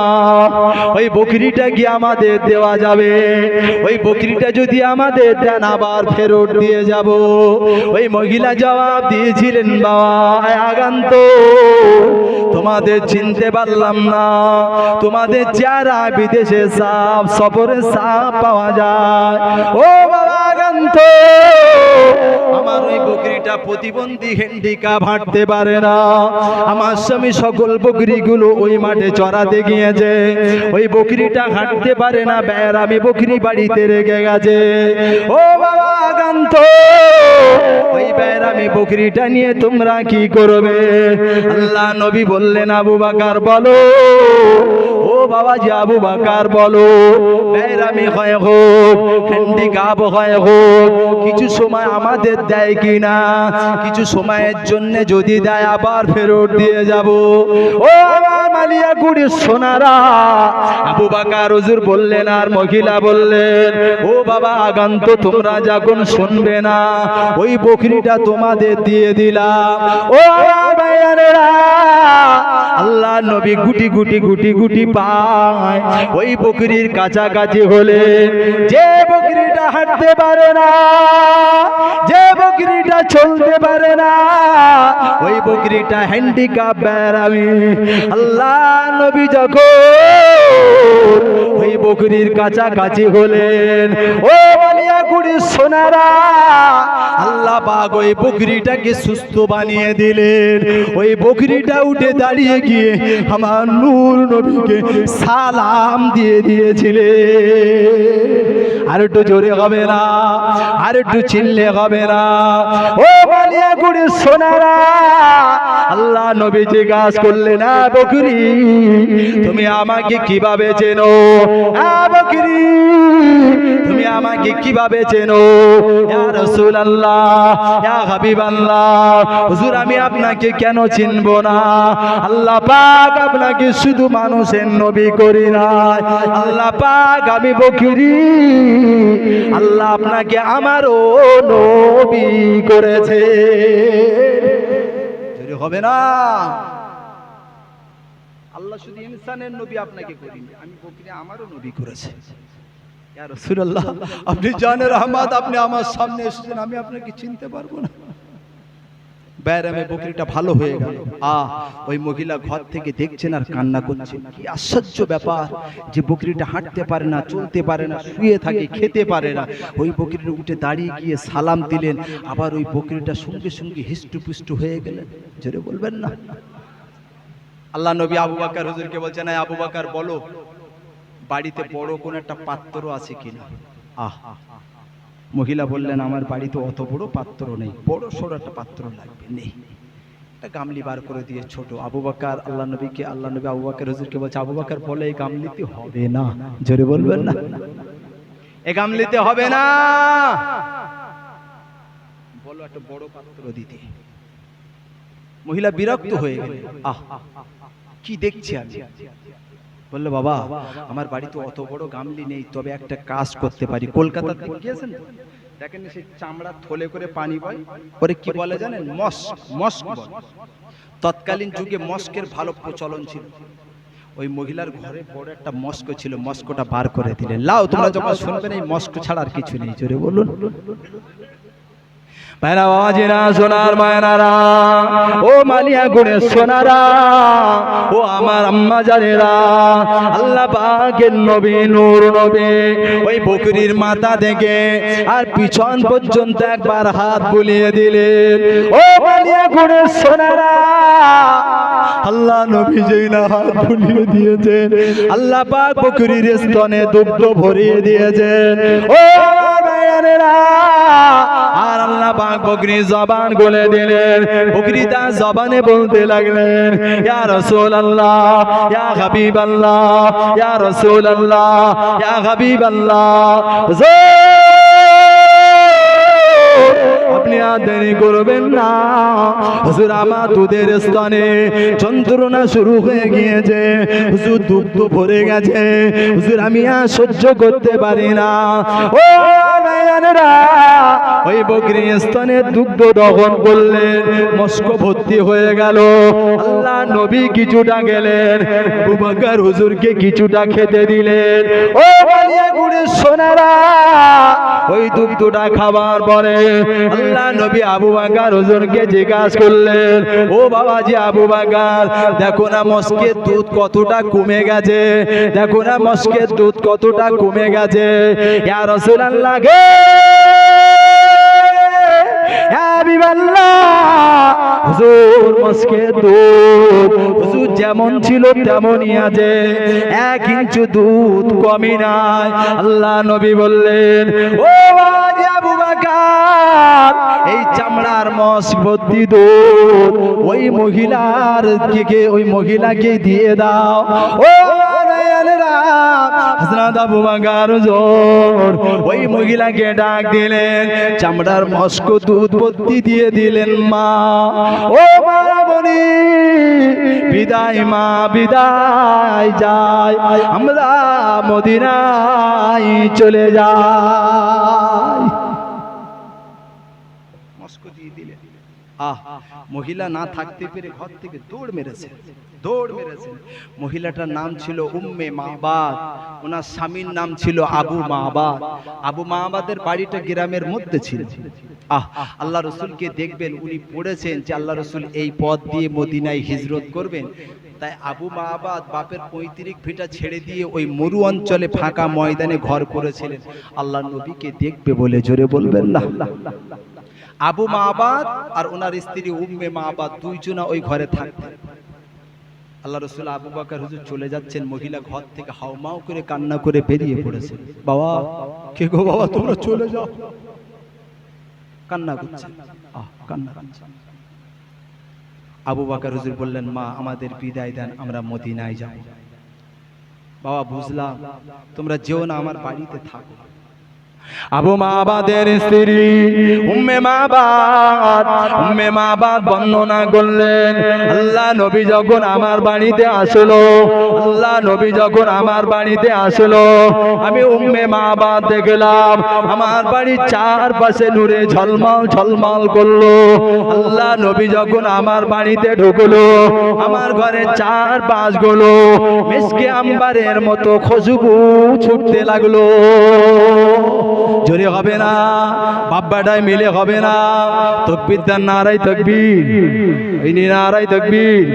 ওই বকরিটা কি আমাদের দেওয়া যাবে? ওই বকরিটা যদি আমাদের দেন আবার ফেরত দিয়ে যাব। ওই মহিলা জবাব দিয়েছিলেন, বাবা আগান্ত, তোমাদের চিনতে পারলাম না, তোমাদের চেহারা বিদেশে সাপ সফরে সাপ পাওয়া যায়। ও বাবা আগান্ত, আমার ওই বকরিটা প্রতিবন্ধী, হ্যান্ডিক্যাপ, হাঁটতে পারে না। আমার স্বামী সকল বকরিগুলো ওই মাঠে চড়াতে গিয়েছে, ওই বকরিটা হাঁটতে পারে না, বেয়ারামি বকরি বাড়িতে রেখে গেছে। ও বাবা আগান্ত, ওই বেয়ারামি বকরিটা নিয়ে তোমরা কি করবে? আল্লাহ নবী বললেন, আবু বকর বলো, ও বাবা জি আবু বকর বলো, বেয়ারামি হয় হোক, হ্যান্ডিক্যাপ হয় হোক, কিছু সময় আমাদের দেয় কিনা? কিছু সময়ের জন্য যদি দেয় আবার ফেরত দিয়ে যাব। ও আমার মালিয়া গুড়ি সোনারা, আবু বকর হুজুর বললেন আর মহিলা বললেন, ও বাবা আগান্ত, তোমরা যখন শুনবে না, ওই বকরিটা তোমাদের দিয়ে দিলাম। ও আমার ভাইয়ারা, আল্লাহ নবী গুটি গুটি গুটি গুটি পায় ওই বকরির কাছাকাছি হলে, যে বকরিটা হাঁটতে পারে না, যে বকরিটা চলতে পারে না, ওই বকরিটা হ্যান্ডিক্যাপ, বেয়ারামি, আল্লাহ নবী যখন ওই বকরির কাছাকাছি হলেন, ও মালিয়া গুড়ি সোনারা, আল্লাহ পাক ওই বকরিটাকে সুস্থ বানিয়ে দিলেন। ওই বকরিটা উঠে দাঁড়িয়ে গিয়ে আমার নূর নবীকে সালাম দিয়ে দিয়েছিলেন। আর একটু জোরে হবে না? আর একটু চিল্লে হবে না? ও মালিয়া গুড়ি সোনারা, আল্লাহ নবী জিজ্ঞাসা করলেন, না বকরি, তুমি আমাকে কিভাবে চেনো? বকরি, তুমি আমাকে কিভাবে চেনো? ইয়া রাসূলুল্লাহ, ইয়া হাবিবাল্লাহ, হুজুর আমি আপনাকে কেন চিনব না? আল্লাহ পাক আপনাকে শুধু মানুষের নবী করি নাই, আল্লাহ পাক আমি বকরি, আল্লাহ আপনাকে আমারও নবী করেছে। যদি হবে না, আল্লাহ শুধু ইনসানের নবী আপনাকে করিনি, আমি বকরি আমারও নবী করেছে। ইয়া রাসূলুল্লাহ, আপনি জানের রহমত, আপনি আমার সামনে এসেছেন, আমি আপনাকে চিনতে পারবো না। বেয়ারামে বকরিটা ভালো হয়ে গেল। ওই মহিলা ঘর থেকে দেখছেন আর কান্না করছে। কি আশ্চর্য ব্যাপার, যে বকরিটা হাঁটতে পারে না, চলতে পারে না, শুয়ে থাকে, খেতে পারে না, ওই বকরিটা উঠে দাঁড়িয়ে গিয়ে সালাম দিলেন, আবার ওই বকরিটা সঙ্গে সঙ্গে হিষ্টপুষ্ট হয়ে গেলেন। জোরে বলবেন না? আল্লাহ নবী আবু বকর হুজুরকে বলছেন, আবু বকর বলো, বাড়িতে বড় কোন একটা পাত্র আছে কিনা? মহিলা বললেন, আমার বাড়িতে অত বড় পাত্র নেই, বড় সড়ো একটা পাত্র লাগবে। নেই, একটা গামলি বার করে দিয়ে ছোট। আবু বকর আল্লাহ নবী আবু বকর হুজুরকে বলছে, আবু বকর বলে, এই গামলিতে হবে না। জোরে বলবেন না? এই গামলিতে হবে না, বলো একটা বড় পাত্র দিতে। মহিলা বিরক্ত হয়ে গেল, কি দেখছি আমি? বললো, বাবা আমার বাড়িতে অত বড় গামলি নেই, তবে একটা কাজ করতে পারি। কলকাতাতে গিয়েছেন, দেখেন সেই চামড়া থলে করে পানি বয়, ওরে কি বলে জানেন? মস্ক, মস্ক বলে। তৎকালীন যুগে মস্কের ভালো প্রচলন ছিল। ওই মহিলার ঘরে বড় একটা মস্ক ছিল, মস্কটা বার করে দিলেন। লাও তোমরা যখন শুনবেন এই মস্ক ছাড়া আর কিছু নেই, জোরে বলুন। ভাইরা বাবাজিরা, সোনার মায়নারা, ও মালিয়া গুণের সোনারা, ও আমার আম্মা জানেরা, আল্লাহ পাকের নবী নূর নবী ওই বকরির মাথা থেকে আর পিছন পর্যন্ত একবার হাত বুলিয়ে দিলেন। ও মালিয়া গুণের সোনারা, আল্লাহ নবী যেই না হাত বুলিয়ে দিয়েছেন, আল্লাহ পাক বকরির স্তনে দুগ্ধ ভরিয়ে দিয়েছেন। ও মায়েরা, আর আল্লাহ পাক বকরি জবান খুলে দিলেন। বকরি তার জবানে বলতে লাগলেন, ইয়া রাসূলুল্লাহ, ইয়া হাবিবাল্লাহ, ইয়া রাসূলুল্লাহ, ইয়া হাবিবাল্লাহ, আপনি আর দেরি করবেন না, হুজুর আমার দুধের স্তনে যন্ত্রণা শুরু হয়ে গিয়েছে, হুজুর দুগ্ধ ভরে গেছে, হুজুর আমি আর সহ্য করতে পারি না। ও ভাইয়ানেরা, ওই বকরি স্তনে দুগ্ধ দহন করলেন, মস্ক ভর্তি হয়ে গেল। আল্লাহ নবী কিছুটা গেলেন, আবু বকর হুজুরকে কিছুটা খেতে দিলেন। ও মালিয়া গুড়ের সোনারা, ওই দুগ্ধটা খাবার পরে আল্লাহ নবী আবু বকর হুজুরকে জিজ্ঞাসা করলেন, ও বাবাজি আবু বকর, দেখো না মস্কের দুধ কতটা কমে গেছে, দেখো না মস্কের দুধ কতটা কমে গেছে। ইয়া রাসূলুল্লাহ গে, ইয়া হাবিবাল্লাহ, হুজুর মস্কের দুধ হুজুর যেমন ছিল তেমনই আছে, 1 ইঞ্চি দুধ কমই নাই। আল্লাহ নবী বললেন, ও বাবাজি আবু বকর, এই চামড়ার মস্ক ভর্তি দুধ ওই মহিলাকে দিয়ে দাও। ও হযরত আবু বকর হুজুর ওই মহিলাকে ডাক দিলেন, চামড়ার মস্ক দুধ ভর্তি দিয়ে দিলেন। মা, ও মা বলি, বিদায় মা, বিদায়, যাই আমরা মদিনায় চলে যাই। মস্ক দিয়ে দিলেন। আহ, মহিলা না থাকতে পেরে ঘর থেকে দৌড় মেরেছে, দৌড় মেরেছে। মহিলাটার নাম ছিল উম্মে মাবাদ, ওনার স্বামীর নাম ছিল আবু মাবাদ। আবু মাবাদের বাড়িটা গ্রামের মধ্যে ছিল। আল্লাহ রসুলকে দেখবেন, উনি পড়েছেন যে আল্লাহ রসুল এই পথ দিয়ে মদিনায় হিজরত করবেন, তাই আবু মাবাদ বাপের 35 ভিটা ছেড়ে দিয়ে ওই মরু অঞ্চলে ফাঁকা ময়দানে ঘর করেছিলেন আল্লাহ নবীকে দেখবে বলে। জোরে বলবেন না। আবু মাবাদ আর ওনার স্ত্রী উম্মে মাবাদ দুইজনা ওই ঘরে থাকতেন। আল্লাহ রসুল আবু বকর হুজুর চলে যাচ্ছেন, মহিলা ঘর থেকে হাউমাউ করে কান্না করে বেরিয়ে পড়েছে। বাবা, কে গো বাবা, তোমরা চলে যাও। কান্না করছে, কান্না করছে। আবু বকর হুজুর বললেন, মা আমাদের বিদায় দেন, আমরা মদিনায় যাব। বাবা বুঝলাম, তোমরা যেও না, আমার বাড়িতে থাকো। আবু মাবাদের স্ত্রী উম্মে মাবাদ বর্ণনা করলেন, আল্লাহ নবী যখন আমার বাড়িতে আসলো, আল্লাহ নবী যখন আমার বাড়িতে আসলো, আমি উম্মে মাবাদ দেখলাম আমার বাড়ির চারপাশে নূরে ঝলমল ঝলমল করলো। আল্লাহ নবী যখন আমার বাড়িতে ঢুকলো, আমার ঘরে চারপাশগুলো মিসকে আম্বারের মতো খুশবু ছুটতে লাগলো। জোরে হবে না, বাব্বাটাই মিলে হবে না। তাকবীর দেন, নারায়ে তাকবীর, এই নারায়ে তাকবীর,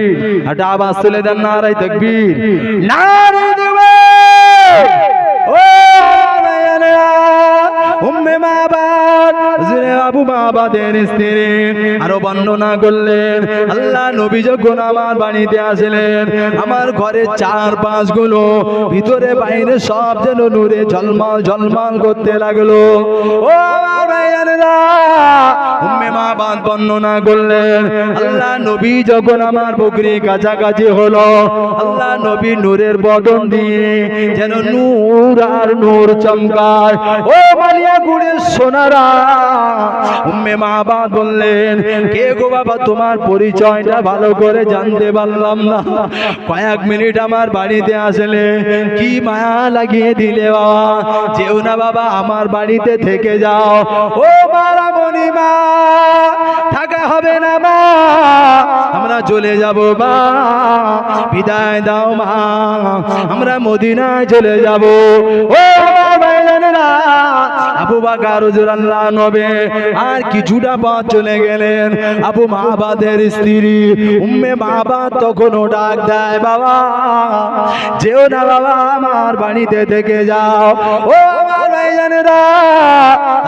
এটা আওয়াজ তুলে দেন, নারায়ে তাকবীর, নারায়ে তাকবীর। ও উম্মে মাবাদ, আবু মাবাদের স্ত্রী আরো বর্ণনা করলেন, আল্লাহ নবী যখন আমার বাড়িতে আসলেন, আমার ঘরের চারপাশগুলো ভিতরে বাইরে সব যেন নূরে ঝলমল ঝলমল করতে লাগলো। ও ভাইয়ারা, উম্মে মাবাদ বর্ণনা করলেন, আল্লাহ নবী যখন আমার বকরি কাছাকাছি হলো, আল্লাহ নবী নূরের বদন দিয়ে যেন নূর আর নূর চমকায়। ও মালিয়া গুড়ের সোনারা, উম্মে মাবাদ বললেন, কে গো বাবা, তোমার পরিচয়টা ভালো করে জানতে পারলাম না। কয়েক মিনিট আমার বাড়িতে আসলে কি মায়া লাগিয়ে দিলে বাবা। যেও না বাবা, আমার বাড়িতে থেকে যাও। ও মারামণি মা, থাকা হবে না মা, আমরা চলে যাব মা, বিদায় দাও মা, আমরা মদিনায় চলে যাব। ও ভাইজানেরা, আবু বকর হুজুর আল্লাহ নবী আর কিছুটা পথ চলে গেলেন। আবু মাবাদের স্ত্রী উম্মে মাবাদ তখনও ডাক দেয়, বাবা যেও না বাবা, আমার বাড়িতে থেকে যাও। ও আমার ভাইজানেরা,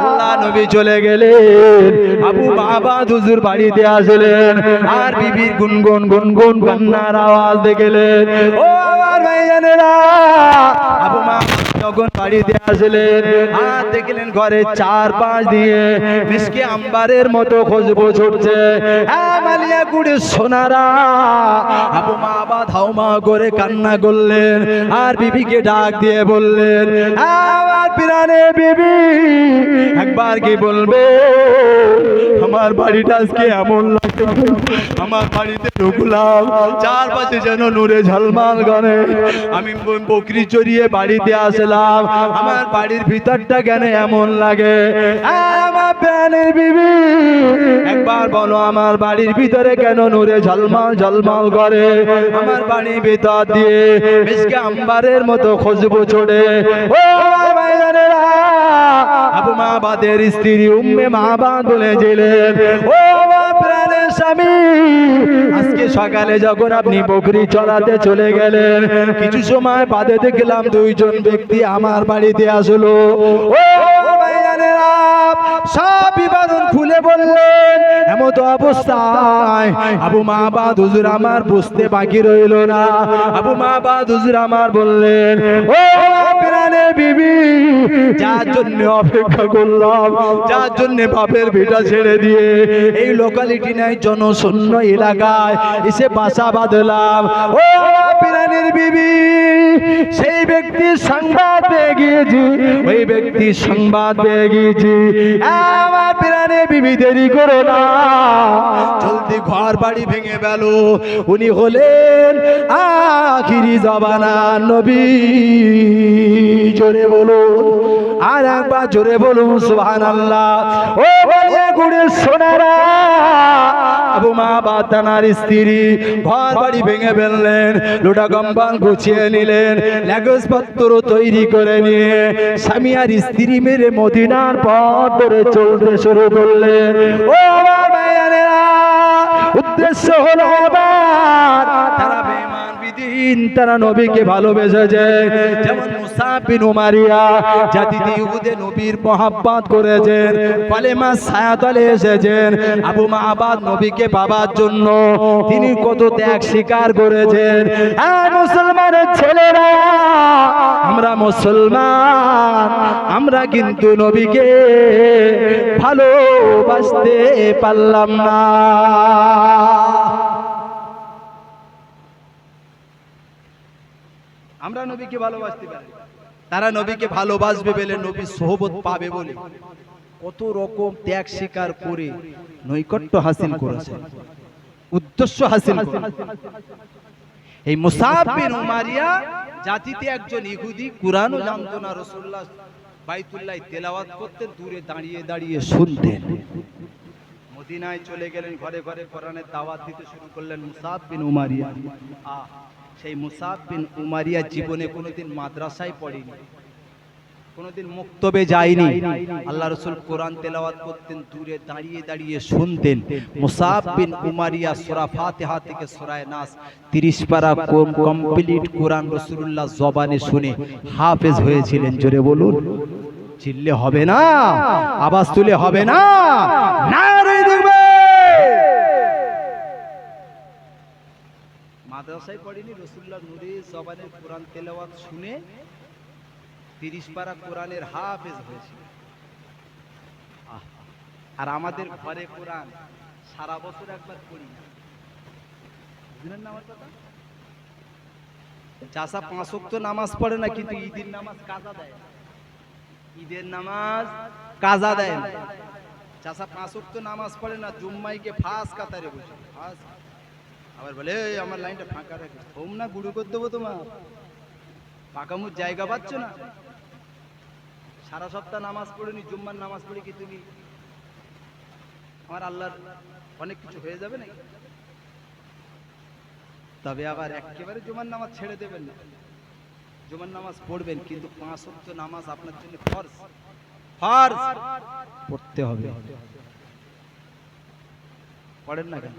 আল্লাহ নবী চলে গেলেন, আবু মাবাদ হুজুর বাড়িতে আসলেন আর বিবির গুনগুন গুনগুন কান্নার আওয়াজ দেখলেন। ও আমার ভাইজানেরা, আবু মাবাদ যখন বাড়িতে আসলেন আর দেখলেন ঘরে চারপাশ দিয়ে মিশকে আম্বারের মতো খুশবু ছুটছে। মালিয়া গুড়ে সোনারা, আবু মাবাদ হাউমা করে কান্না করলেন আর বিবিকে ডাক দিয়ে বললেন, আমার প্রাণে বিবি, একবার কি বলবে আমার বাড়িটা আজকে এমন লাগে, আমার বাড়িতে ঢুকলাম চারপাশে যেন নূরে ঝলমাল করে, আমি বকরি চড়িয়ে বাড়িতে আসলাম, আমার বাড়ির ভিতরটা কেন এমন লাগে। আমার প্রাণের বিবি, একবার বলো আমার বাড়ির ভিতরে কেন নূরে ঝলমাল ঝলমাল করে, আমার বাড়ির ভিতর দিয়ে মিশকে আম্বারের মতো খুশবু ছড়ে। ও ভাইজানেরা, আবু মাবাদের স্ত্রী উম্মে মাবাদ বলেছিলেন, ও প্রাণের স্বামী, আজকে সকালে যখন আপনি বকরি চড়াতে চলে গেলেন, কিছু সময় বাদে দেখলাম দুইজন ব্যক্তি আমার বাড়িতে আসলো। ও ভাইজানেরা, সব বিবরণ খুলে বললেন। এমত অবস্থায় আবু মাবাদ হুজুর আমার বুঝতে বাকি রইল না। আবু মাবাদ হুজুর আমার বললেন, ও প্রাণের বিবি, যার জন্য অপেক্ষা করলাম, যার জন্য বাপের ভিটা ছেড়ে দিয়ে এই লোকালিটি নাই জনশূন্য এলাকায় এসে বাসা বাঁধলাম, ও প্রাণের বিবি, সেই ব্যক্তির সংবাদ পেয়ে গিয়েছি, ওই ব্যক্তির সংবাদ পেয়ে গিয়েছি। আমার প্রাণের বিবি, দেরি করো না, জলদি ঘর বাড়ি ভেঙে গেল। উনি হলেন আখিরি জবানার নবী। জোরে বলুন, আর একবার জোরে বলুন সুবহানাল্লাহ। ও বলিয়া গুড়ের সোনারা, আবু মাবাদ তানার স্ত্রী ঘর বাড়ি ভেঙে ফেললেন, লোটা কম্বল গুছিয়ে নিলেন, লাগেজ পত্র তৈরি করে নিয়ে স্বামী আর স্ত্রী মেরে মদিনার পথ ধরে চলতে শুরু করলেন। ও ভাইয়ানেরা, উদ্দেশ্য হলো আবার তারা বেঈমান বিদিন, তারা নবীকে ভালোবেসেছে। যেমন মুসাব বিন উমারিয়া জাতিতে ইহুদে নবীর মহব্বত করেছেন, কালেমা ছায়াতলে এসেছেন। আবু মাবাদ নবীকে পাবার জন্য তিনি কত ত্যাগ স্বীকার করেছেন। মুসলমানের ছেলেরা, আমরা মুসলমান, আমরা কিন্তু নবীকে ভালোবাসতে পারলাম না। আমরা নবীকে ভালোবাসতে পারি, তারা নবীকে ভালোবাসবে বলে, নবীর সোহবত পাবে বলে কত রকম ত্যাগ স্বীকার করে নৈকট্য হাসিল করেছে, উদ্দেশ্য হাসিল করেছে। এই মুসাব বিন উমারিয়া জাতিতে একজন ইহুদি, কুরআনও জানতো না, রাসূলুল্লাহ বাইতুল্লাহ তেলাওয়াত করতেন, দূরে দাঁড়িয়ে দাঁড়িয়ে শুনতেন। মদিনায় চলে গেলেন, ঘরে ঘরে কোরআনের দাওয়াত দিতে শুরু করলেন মুসাব বিন উমারিয়া। সেই মুসাব বিন উমারিয়া জীবনে কোনোদিন মাদ্রাসায় পড়েনি, কোনোদিন মুক্তবে যায়নি। আল্লাহ রাসূল কোরআন তেলাওয়াত করতেন, দূরে দাঁড়িয়ে দাঁড়িয়ে শুনতেন। মুসাব বিন উমারিয়া সূরা ফাতিহা থেকে সূরা নাস 30 পারা কমপ্লিট কোরআন রাসূলুল্লাহ জবানে শুনে হাফেজ হয়েছিলেন। জোরে বলুন, চিল্লে হবে না, আওয়াজ তুলে হবে না, নারে দেখবে। মাদ্রাসায় পড়েনি, রাসূলুল্লাহ নূরে জবানে কোরআন তেলাওয়াত শুনে 30 পারা কোরআনের হাফেজ হয়েছিল। আর আমাদের ঘরে কোরআন সারা বছর একবার পড়ি না, বুঝলেন না আমার কথা? চাচা 5 ওয়াক্ত নামাজ পড়ে না, কিন্তু ঈদের নামাজ কাজা দেয়, ঈদের নামাজ কাজা দেয় না। চাচা 5 ওয়াক্ত নামাজ পড়ে না, জুম্মাইকে ফাঁস কাতারে বসে, আবার বলে এই আমার লাইনটা ফাঁকা রাখো, হোম না গুরু করে দেবো তোমার, পাকামুর জায়গা পাচ্ছ না। সারা সপ্তাহ নামাজ পড়েনি, জুম্মার নামাজ পড়ে কি তুমি আমার আল্লাহর অনেক কিছু হয়ে যাবে নাকি? তবে আবার একেবারে জুমার নামাজ ছেড়ে দেবেন না, জুমার নামাজ পড়বেন, কিন্তু 5 ওয়াক্ত নামাজ আপনার জন্য ফরজ, ফরজ পড়তে হবে। পড়েন না কেন?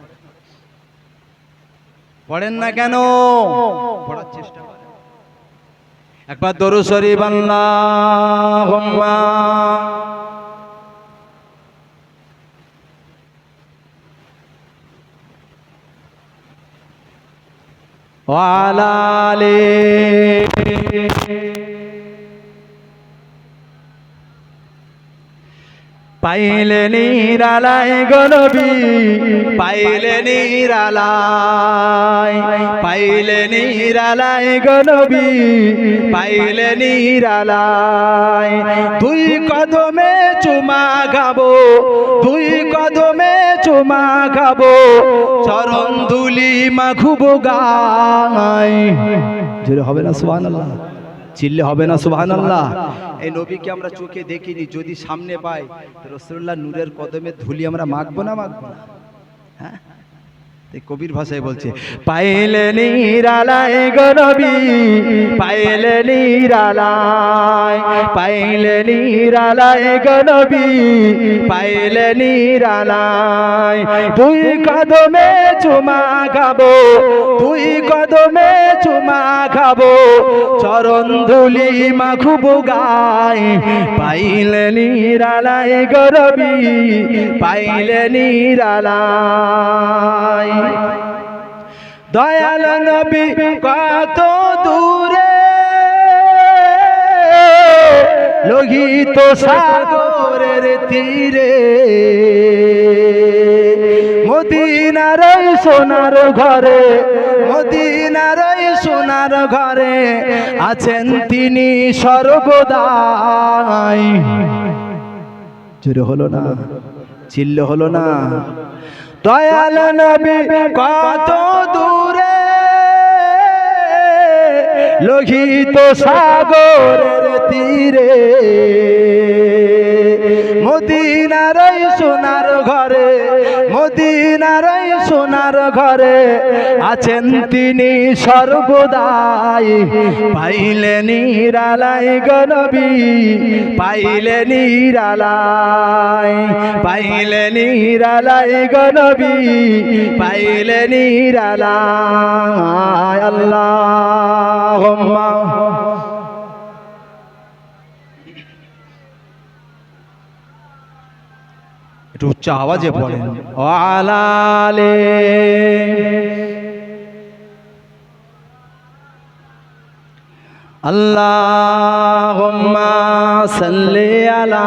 পড়েন না কেন? পড়ার চেষ্টা করেন। একবার দরুদ শরীফ আল্লাহুম্মা ওয়া আলা আলি পাইলে নিরালায় গো নবী, পাইলে নিরালায়, পাইলে নিরালায় গো নবী, পাইলে নিরালায়। দুই কদমে চুমা খাবো, দুই কদমে চুমা খাবো, চরণ ধুলি মাখবো গায়। জোরে হবে না সুবহানাল্লাহ? চিল্লে হবে না সুবহানাল্লাহ? এই নবীকে আমরা চোখে দেখিনি, যদি সামনে পাই রাসূলুল্লাহ নূরের কদমে ধুলি আমরা মাখবো না, মাখবো না? হ্যাঁ, কবির ভাষায় বলছে পাইলে নিরালায় গো নবী, পাইলে নিরালায়, পাইলে নিরালায় গো নবী, পাইলে নিরালায়। দুই কদমে চুমা খাবো, দুই কদমে চুমা খাবো, চরণ ধুলি মাখবো গায়। পাইলে নিরালায় গো নবী, পাইলে নিরালায়। দয়াল নবী কত দূরে, লোহিত সাগরের তীরে, মদিনার সোনার ঘরে, মদিনার সোনার ঘরে আছেন তিনি সর্বদাই। জোরে হলো না? চিল্লে হলো না? দয়াল নবী কত দূরে, লোহিত সাগরের তীরে, মদিনার সোনার ঘরে, মদিনার সোনার ঘরে আছেন তিনি সর্বদাই। পাইলে নিরালায় গো নবী, পাইলে নিরালায়, পাইলে নিরালায় গো নবী, পাইলে নিরালায়। আল্লাহুম্মা একটু উচ্চ আওয়াজে পড়েন ওয়া আলা আলি আল্লাহুম্মা সাল্লি আলা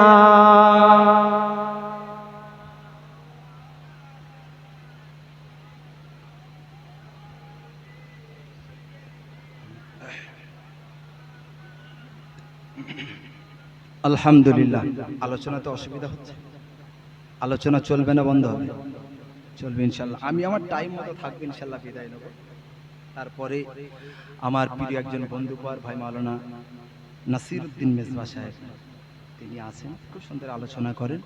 আলহামদুলিল্লাহ। আলোচনাতে অসুবিধা হচ্ছে? আলোচনা চলবে না বন্ধ হবে? চলবে ইনশাল্লাহ। আমি আমার টাইম মতো থাকবে ইনশাল্লাহ, বিদায় নেব। তারপরে আমার প্রিয় একজন বন্ধু পার ভাই মাওলানা নাসিরউদ্দিন মেজবা সাহেব, তিনি আছেন, খুব সুন্দর আলোচনা করেন,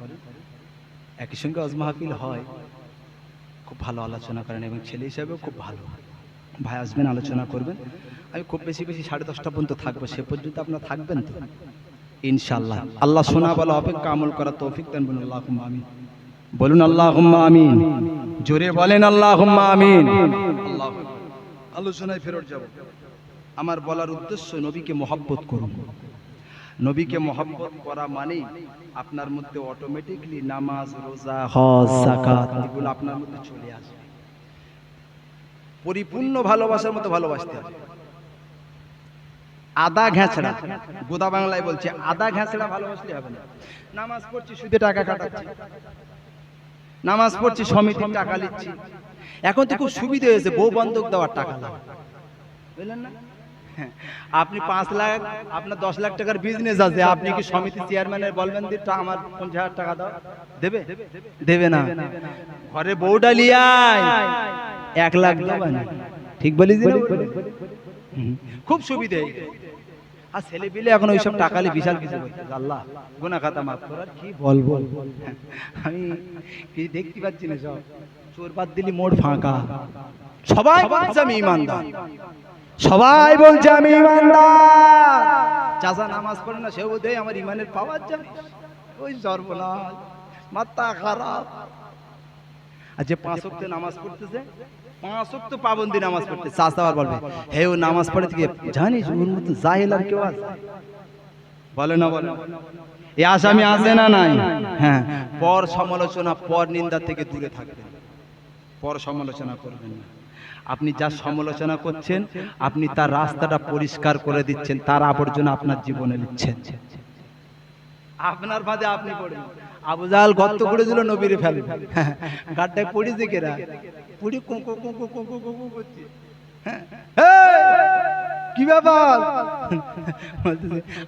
একই সঙ্গে ওয়াজ মাহফিল হয়, খুব ভালো আলোচনা করেন এবং ছেলে হিসাবেও খুব ভালো। ভাই আসবেন, আলোচনা করবেন। আমি খুব বেশি 10:30 পর্যন্ত থাকবো, সে পর্যন্ত আপনারা থাকবেন তো ইনশাআল্লাহ? আল্লাহ শোনা বলা অপেক্ষা আমল করার তৌফিক দান করুন। আল্লাহুম্মা আমিন বলুন। আল্লাহুম্মা আমিন, জোরে বলেন আল্লাহুম্মা আমিন। আল্লাহ, আলোচনায় ফেরত যাব। আমার বলার উদ্দেশ্য নবীকে মহব্বত করুন। নবীকে মহব্বত করা মানে আপনার মধ্যে অটোমেটিকলি নামাজ, রোজা, হজ, যাকাত এগুলো আপনার মধ্যে চলে আসবে। পরিপূর্ণ ভালোবাসার মতো ভালোবাসতে হবে। আদা ঘ্যাঁচড়া, গোদা বাংলায় বলছে, আদা ঘ্যাঁচড়া ভালোবাসলে হবে না। নামাজ পড়ছি, সুদে টাকা কাটাচ্ছি, নামাজ পড়ছি, সমিতির টাকা নিচ্ছি। এখন তো খুব সুবিধা হয়েছে, বউ বন্ধক দেওয়ার টাকা লাগে, বুঝলেন না? আপনি 5 লাখ, আপনার 10 লাখ টাকার বিজনেস আছে, আপনি কি সমিতি চেয়ারম্যানের বলবেন দিটা আমার 50,000 টাকা দাও? দেবে? দেবে না। ঘরে বউটা লিয়ায়, 1 লাখ দেবেন, ঠিক বলেছি না? খুব সুবিধে। আর ছেলে পিলে এখন ওইসব টাকালে বিশাল কিছু করছে, আল্লাহ গুনাহ খাতা মাফ করার কি বলবো। আমি কি দেখতে পাচ্ছি না, সব চোর বাদ দিলি মোড় ফাঁকা। সবাই বলছে আমি ইমানদার, সবাই বলছে আমি ইমানদার। চাচা নামাজ পড়ে না, সেও দেয় আমার ইমানের পাওয়ার জানিস, ওই সর্বনাশ, মাথা খারাপ। আর যে 5 ওয়াক্ত নামাজ পড়তেছে, 5 ওয়াক্ত পাবন্দি নামাজ পড়তে, চাচা আবার বলবে হে ও নামাজ পড়ে থেকে জানিস ওর মতো জাহেল আর কেউ আছে? বলে না, বলে এই আসামি আছে না নাই? হ্যাঁ, পর সমালোচনা, পর নিন্দা থেকে দূরে থাকবেন, পর সমালোচনা করবেন না। আপনি যা সমালোচনা করছেন, আপনি তার রাস্তাটা পরিষ্কার করে দিচ্ছেন, তার আবর্জনা আপনার জীবনে নিচ্ছেন, আপনার বাদে আপনি পড়েন। আবু জাহেল গর্ত করে দিল, নবীরে ফেলবে, গাড্ডায় পড়েছে কেরা, Puri cocoa cocoa cocoa cocoa করছে। কি ব্যাপার?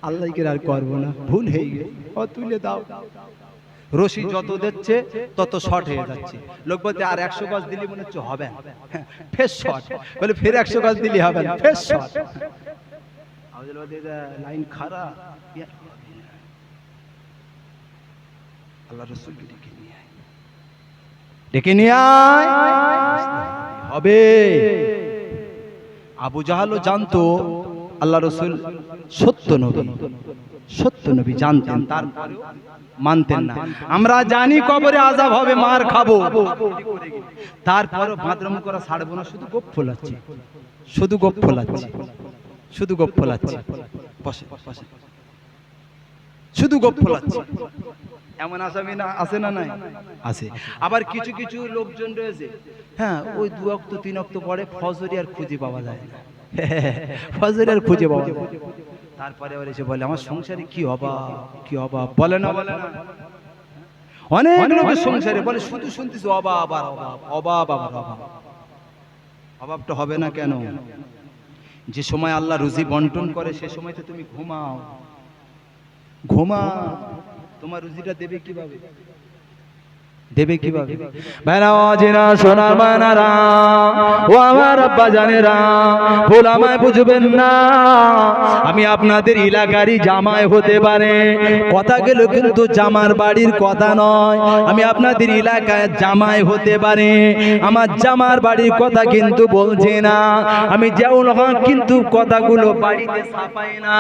আল্লাহকে আর করবো না, ভুল হয়ে গেছে, ও তুলে দাও। রশি যত দিচ্ছে তত শর্ট হয়ে যাচ্ছে। লোক বলতে আর 100 গজ দিলি মনে হচ্ছে হবে না, ফের শর্ট, বলে ফের 100 গজ দিলি হবে না, ফের শর্ট। লাইন খারাপ। আল্লাহ রাসূলকে ডেকে নিয়ে আয় হবে। আবু জাহালও জানতো আল্লাহ রাসূল সত্য নবী, সত্য নবী জানতেন, তারপরেও মানতেন না। আমরা জানি কবরে আযাব হবে, মার খাবো, তারপরও বাদরম করা ছাড়বো না। শুধু গোপ ফোলাচ্ছি, শুধু গোপ ফোলাচ্ছি, শুধু গোপ ফোলাচ্ছি, বসে বসে, শুধু গোপ ফোলাচ্ছি। এমন আসামি না আছে না নাই? আছে। আবার কিছু কিছু লোকজন রয়েছে, হ্যাঁ ওই 2 ওয়াক্ত 3 ওয়াক্ত পড়ে, ফজর আর খুঁজে পাওয়া যায় না, ফজর আর খুঁজে পাওয়া যায়। তারপরে আবার এসে বলে আমার সংসারে কি অভাব, কি অভাব, বলে না, বলে না? অনেক লোকের সংসারে বলে শুধু শুনতেছি অভাব আর অভাব, অভাব আবার অভাব। অভাবটা হবে না কেন? যে সময় আল্লাহ রুজি বন্টন করে, সে সময় তো তুমি ঘুমাও, ঘুমাও। তোমার রুজিটা দেবে কিভাবে, দেবে কিভাবে? ভাইরা অজিনা সোনার মানারা, ও আমার আব্বা জানেরা, ভুল আমায় বুঝবেন না। আমি আপনাদের এলাকারই জামাই হতে পারে, কথা গেল কিন্তু জামার বাড়ির কথা নয়। আমি আপনাদের এলাকায় জামাই হতে পারে, আমার জামার বাড়ির কথা কিন্তু বলছি না। আমি যেমন কিন্তু কথাগুলো বাড়িতে ছাপাই না,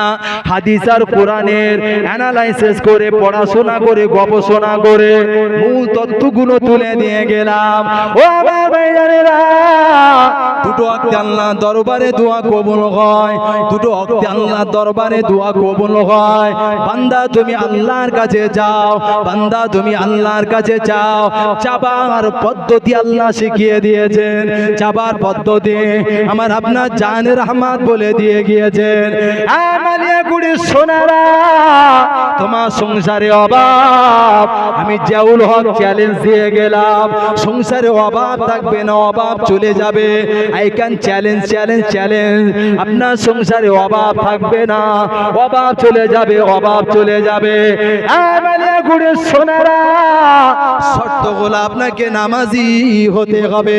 হাদিস আর কোরআনের অ্যানালাইসিস করে, পড়াশোনা করে, গবেষণা করে মূল তথ্যগুলো তুলে দিয়ে গেলাম। ও আমার ভাইজানেরা, 2 ওয়াক্ত আল্লাহর দরবারে দোয়া কবুল হয়, 2 ওয়াক্ত আল্লাহর দরবারে দোয়া কবুল হয়। বান্দা তুমি আল্লাহর কাছে যাও, বান্দা তুমি আল্লাহর কাছে যাও। চাবার পদ্ধতি আল্লাহ শিখিয়ে দিয়েছেন, চাবার পদ্ধতি আমার আপনার জানের রহমত বলে দিয়ে গিয়েছেন। আমালিয়া গুড়ি সোনারা, তোমার সংসারে অভাব, আমি জিয়াউল হক চ্যালেঞ্জ দিয়ে গেলাম, সংসারে অভাব থাকবে না, অভাব চলে যাবে। I can challenge, challenge, challenge, আপনার সংসারে অভাব থাকবে না, অভাব চলে যাবে, অভাব চলে যাবে। আমালিয়া গুড়ি সোনারা, শর্তগুলো আপনাকে নামাজি হতে হবে।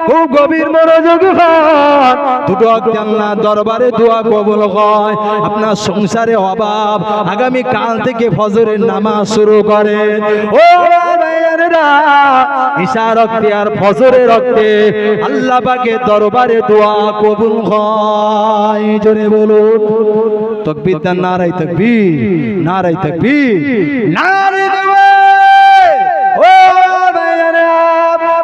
খুব গভীর মনোযোগ হন, 2 ওয়াক্ত আল্লাহর দরবারে দোয়া কবুল হয়। আপনার সংসারে অভাব, আগামী কাল থেকে ফজরের নামাজ শুরু করেন। ও ভাইয়েরা, ঈশা রক্তে আর ফজরের রক্তে আল্লাহ পাকের দরবারে দোয়া কবুল হয়। জোরে বলুন তাকবীর, তার নারায়ে তাকবীর, নারায়ে তাকবীর, নারায়ে তাকবীর। ও ভাইয়েরা,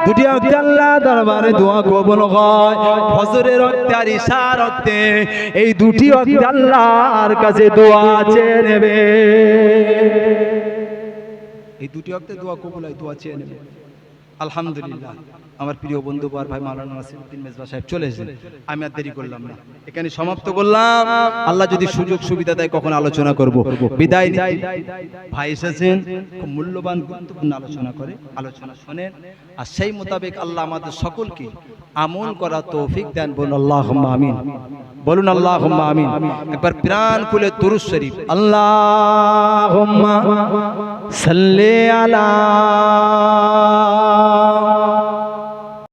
2 ওয়াক্ত আল্লাহর দরবারে দোয়া কবুল হয়, ফজরের রক্তে আর ঈশার রক্তে। এই 2টি ওয়াক্ত আল্লাহর কাছে দোয়া চেয়ে নেবে, এই 2টি ওয়াক্তে দোয়া কবুল হয়, দোয়া চেয়ে নেবে। আলহামদুলিল্লাহ, আমার প্রিয় বন্ধু আর ভাই মাওলানা নাসিরউদ্দিন মেজবা সাহেব চলে এসেছেন, আমি আর দেরি করলাম না, এখানে সমাপ্ত করলাম। আল্লাহ যদি সুযোগ সুবিধা দেয় কখন আলোচনা করব। বিদায় নিই। ভাই এসেছেন, খুব মূল্যবান গুরুত্বপূর্ণ আলোচনা করে, আলোচনা শোনেন, আর সেই মোতাবেক আল্লাহ আমাদের সকলকে আমল করা তৌফিক দেন। বলুন আল্লাহুম্মা আমিন, বলুন আল্লাহুম্মা আমিন। একবার প্রাণ খুলে দুরূদ শরীফ, আল্লাহুম্মা সাল্লি আলা